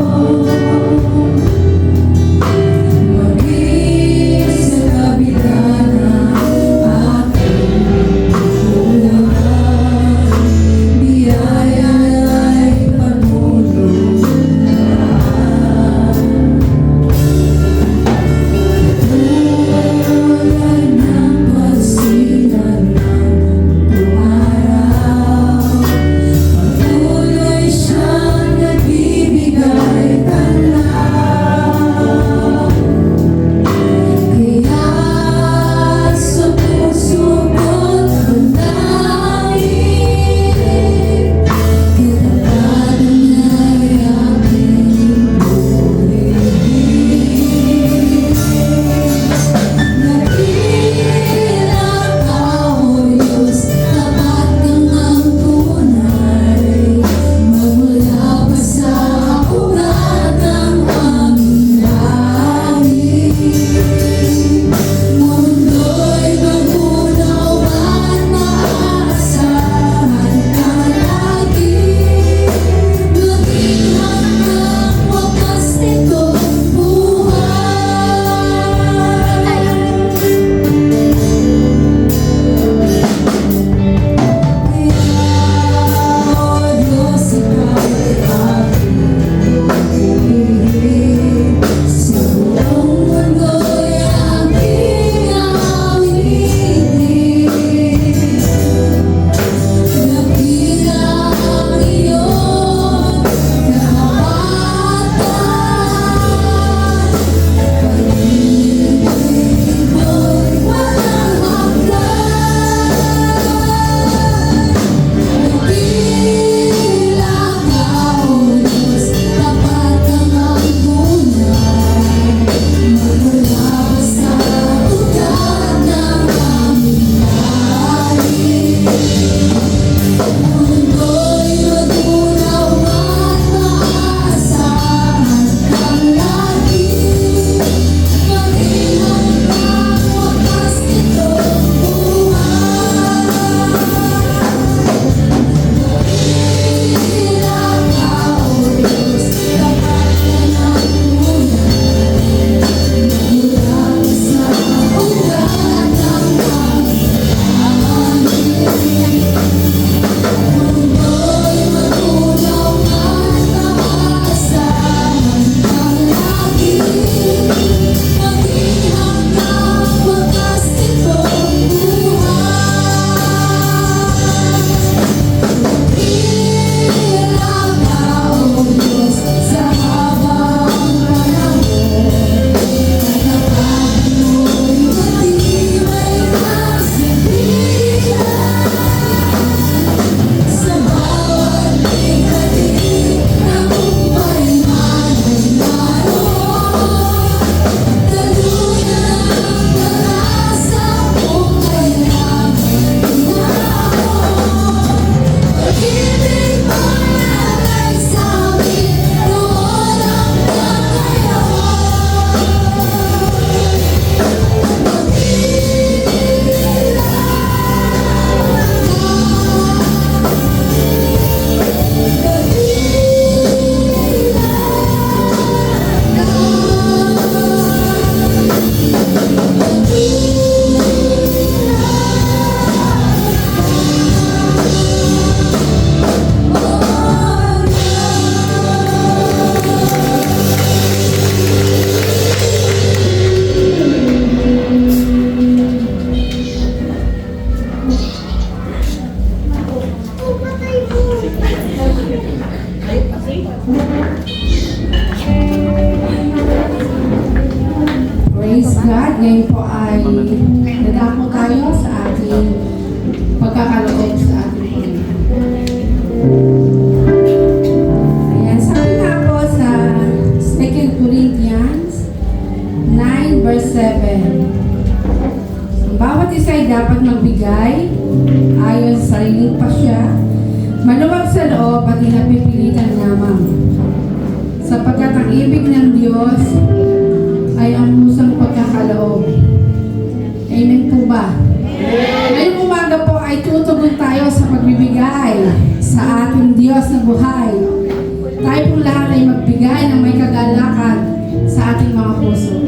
verse 7. Ang bawat isa ay dapat magbigay ayon sa sariling pasya, maluwag sa loob at inapipilitan lamang. Sapagkat ang ibig ng Diyos ay ang pusang pagkakaloob. Amen po ba? Ngayong umaga po ay tutugon tayo sa pagbibigay sa ating Diyos na buhay. Tayo pong lahat ay magbigay ng may kagalakan sa ating mga puso.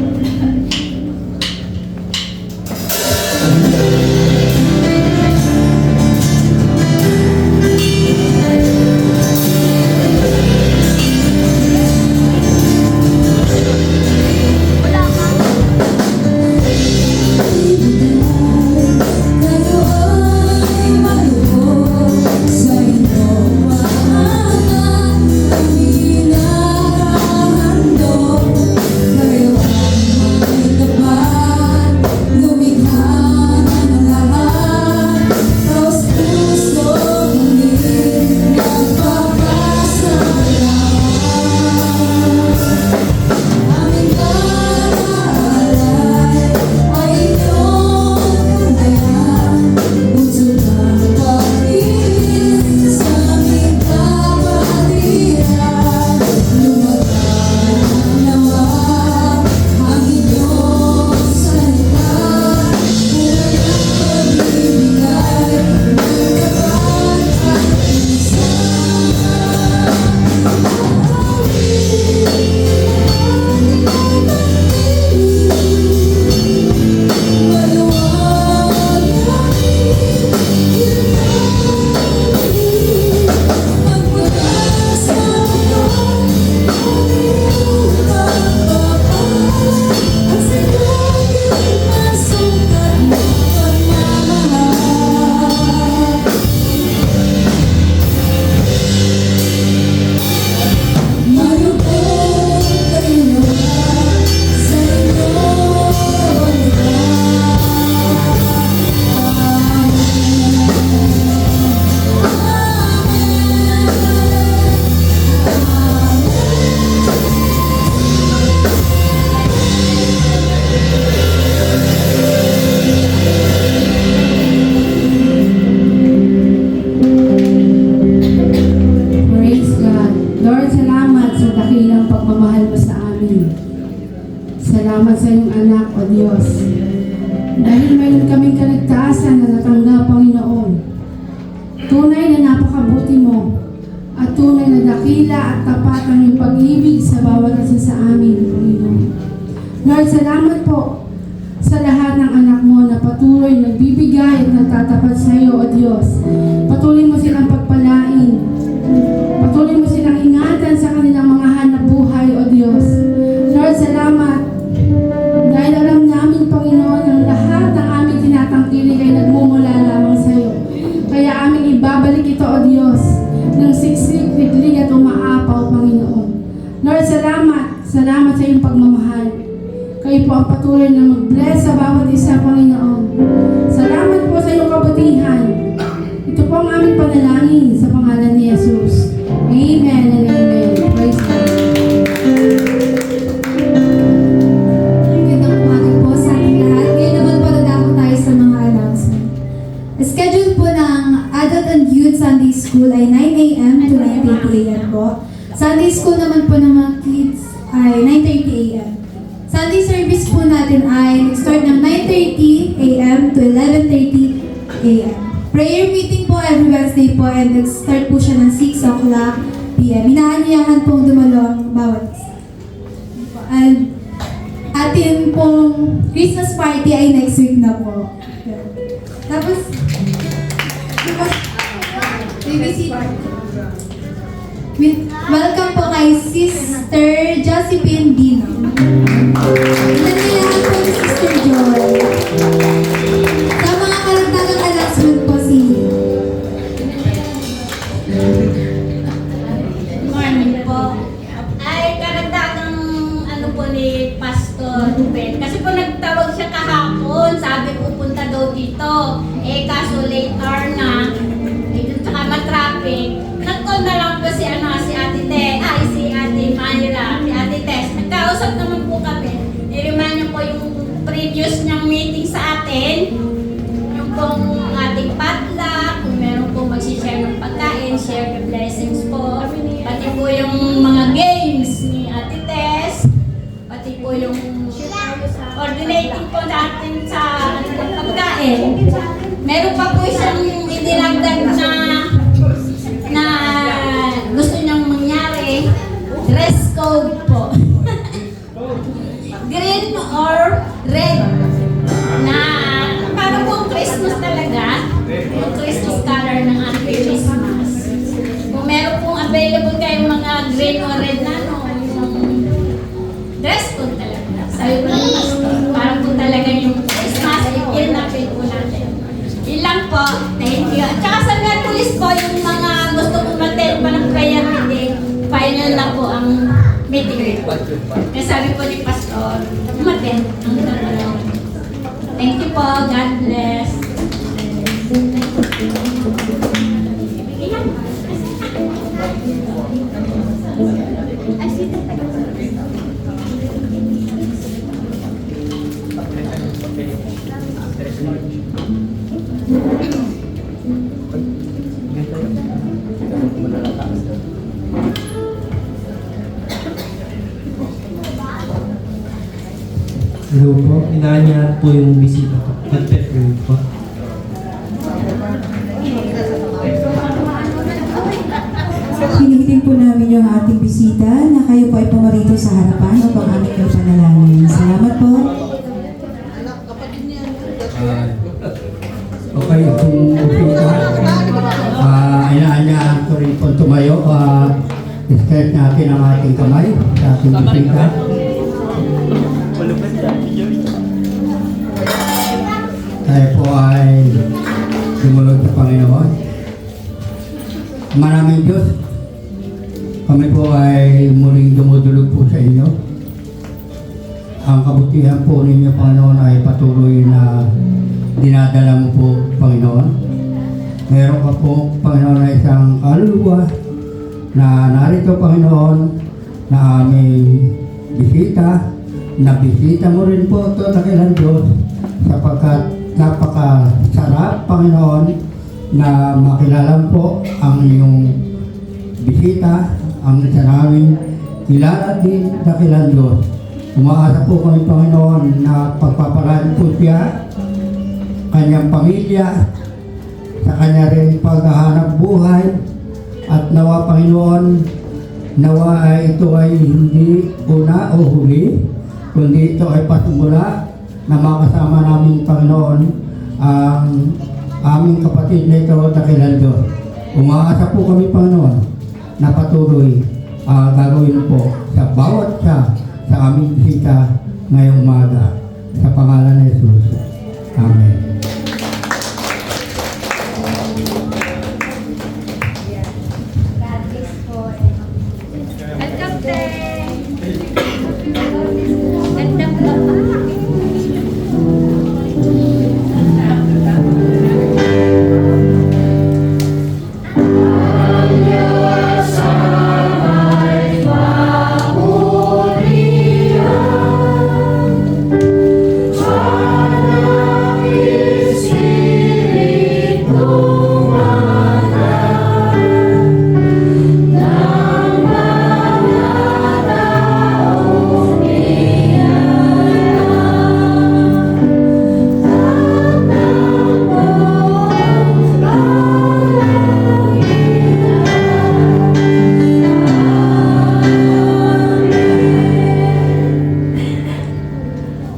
Praise God. Lord, salamat sa dakilang pagmamahal mo sa amin. Salamat sa iyong anak, O Diyos. Dahil mayroon kaming kaligtasan na natanggap, Panginoon. Tunay na napakabuti mo at tunay na dakila at tapat ang iyong pag-ibig sa bawat isa sa amin, Panginoon. Lord, salamat po sa lahat ng anak mo na patuloy nagbibigay at nagtatapat sa iyo, O Diyos. Patuloy mo silang pagpalain. Patuloy mo silang ingatan sa kanilang mga hanap buhay, O Diyos. Lord, salamat. Dahil alam namin, Panginoon, ang lahat ng aming tinatangkilik ay nagmumula lamang sa iyo. Kaya aming ibabalik ito, O Diyos, ng siksik, liglig at umaapaw, Panginoon. Lord, salamat. Salamat sa iyong pagmamahal. Kayo po ang patuloy na mag-bless sa bawat isa, Panginoon. Salamat po sa iyong kabutihan. Ito po ang aming panalangin sa pangalan ni Jesus. Amen and amen. Praise God. Magandang umaga po sa ating lahat. Ngayon naman po nadako tayo sa mga announcement. Schedule po ng Adult and Youth Sunday School ay 9 a.m. to 9:30 a.m. po. Sunday School naman po ng mga kids ay 9:30 a.m. Sunday service po natin ay nag-start ng 9:30 a.m. to 11:30 a.m. Prayer meeting po every Wednesday po and nag-start po siya ng 6 o'clock p.m. Inaanyayahan pong dumalo ang bawat isa. And atin pong Christmas party ay next week na po. Tapos, welcome po kay Sister Josephine Dino. Inanyayahan po ni Sister Joy. Sa mga karagdagang announcement po si Good morning po. Ay, karagdagang ano po ni Pastor Ben. Kasi po nagtawag siya kahapon. Sabi pupunta daw dito. Eh, kaso late hour na. Eh, dun saka matraffic. Nag-call na lang po si Ate si Ate Mayra, si Ate Tess. Nagkausap naman po kami. I-remind niyo po yung ng meeting sa atin. Yung pong ating potluck, kung meron pong magsishare ng pagkain, share the blessings po. Pati po yung mga games ni Ate Tess, pati po yung coordinating po natin sa pagkain. Meron pa po siyang idinagdag na gusto niyang mangyari, dress code po. Green or red na para po Christmas talaga, yung Christmas color ng ating Christmas. Kung meron pong available kayong mga green or red na yung dress code talaga. Sabi ko ng pastor, para po talaga yung Christmas, yun na-feel po natin. Yun lang po, thank you. At saka sa Merkulis po, yung mga gusto kong mag-attend pa ng prayer meeting, final na po ang meeting. Kaya sabi po ni Pastor, umattend ang gano'n. Thank you po, God bless. Hello po, inaanyahan po yung bisita ko. Pag-pepper po. Pinihiling po namin yung ating bisita na kayo po ay pumarito sa harapan upang aming kayo panalangin. Salamat po. Okay, kung bisita, inaanyahan ko rin po tumayo. Stretch natin ang ating kamay sa ating bisita. Tayo po ay sumunod sa Panginoon. Maraming Diyos, kami po ay muling dumudulog po sa inyo. Ang kabutihan po ninyo, Panginoon, ay patuloy na dinadala mo po, Panginoon. Meron ka po, Panginoon, na isang kaluluwa na narito, Panginoon, na aming bisita. Nabisita mo rin po ito, dakilang Diyos, sapagkat napakasarap, Panginoon, na makilala po ang iyong bisita, ang isa namin kilala din, dakilang Diyos. Umaasa po kami, Panginoon, na pagpapalaan po siya, kanyang pamilya, sa kanya rin paghahanap buhay, at nawa, Panginoon, nawa ay ito ay hindi una o huli, kundi ito ay pasimula na makasama namin, Panginoon, ang aming kapatid na ito, dakilang Diyos. Umaasa po kami, Panginoon, na patuloy gagawin po sa bawat siya sa aming bisita ngayong umaga. Sa pangalan ni Jesus. Amen. God bless po. Welcome, Teng. Gandang baba.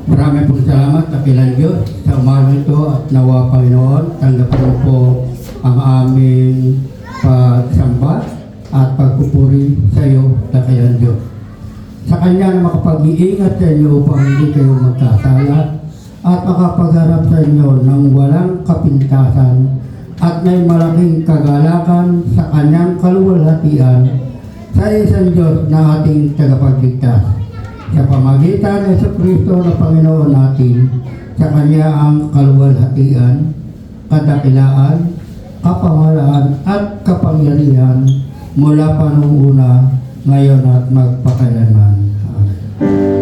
Maraming po salamat, dakilang Diyos, sa umaga ito at nawa, Panginoon, tanggapin mo po ang aming pagsamba at pagpupuri sa iyo, dakilang Diyos. Sa Kanya na makapag-iingat sa inyo upang hindi kayo magkasala at makapagharap sa inyo ng walang kapintasan at may malaking kagalakan sa Kanyang kaluwalhatian sa isang Diyos na ating tagapagligtas. Sa pamagitan ng Jesucristo na Panginoon natin, sa Kanya ang kaluwalhatian, kadakilaan, kapamahalaan at kapangyarihan mula pa noong una, ngayon at magpakailanman. Amen.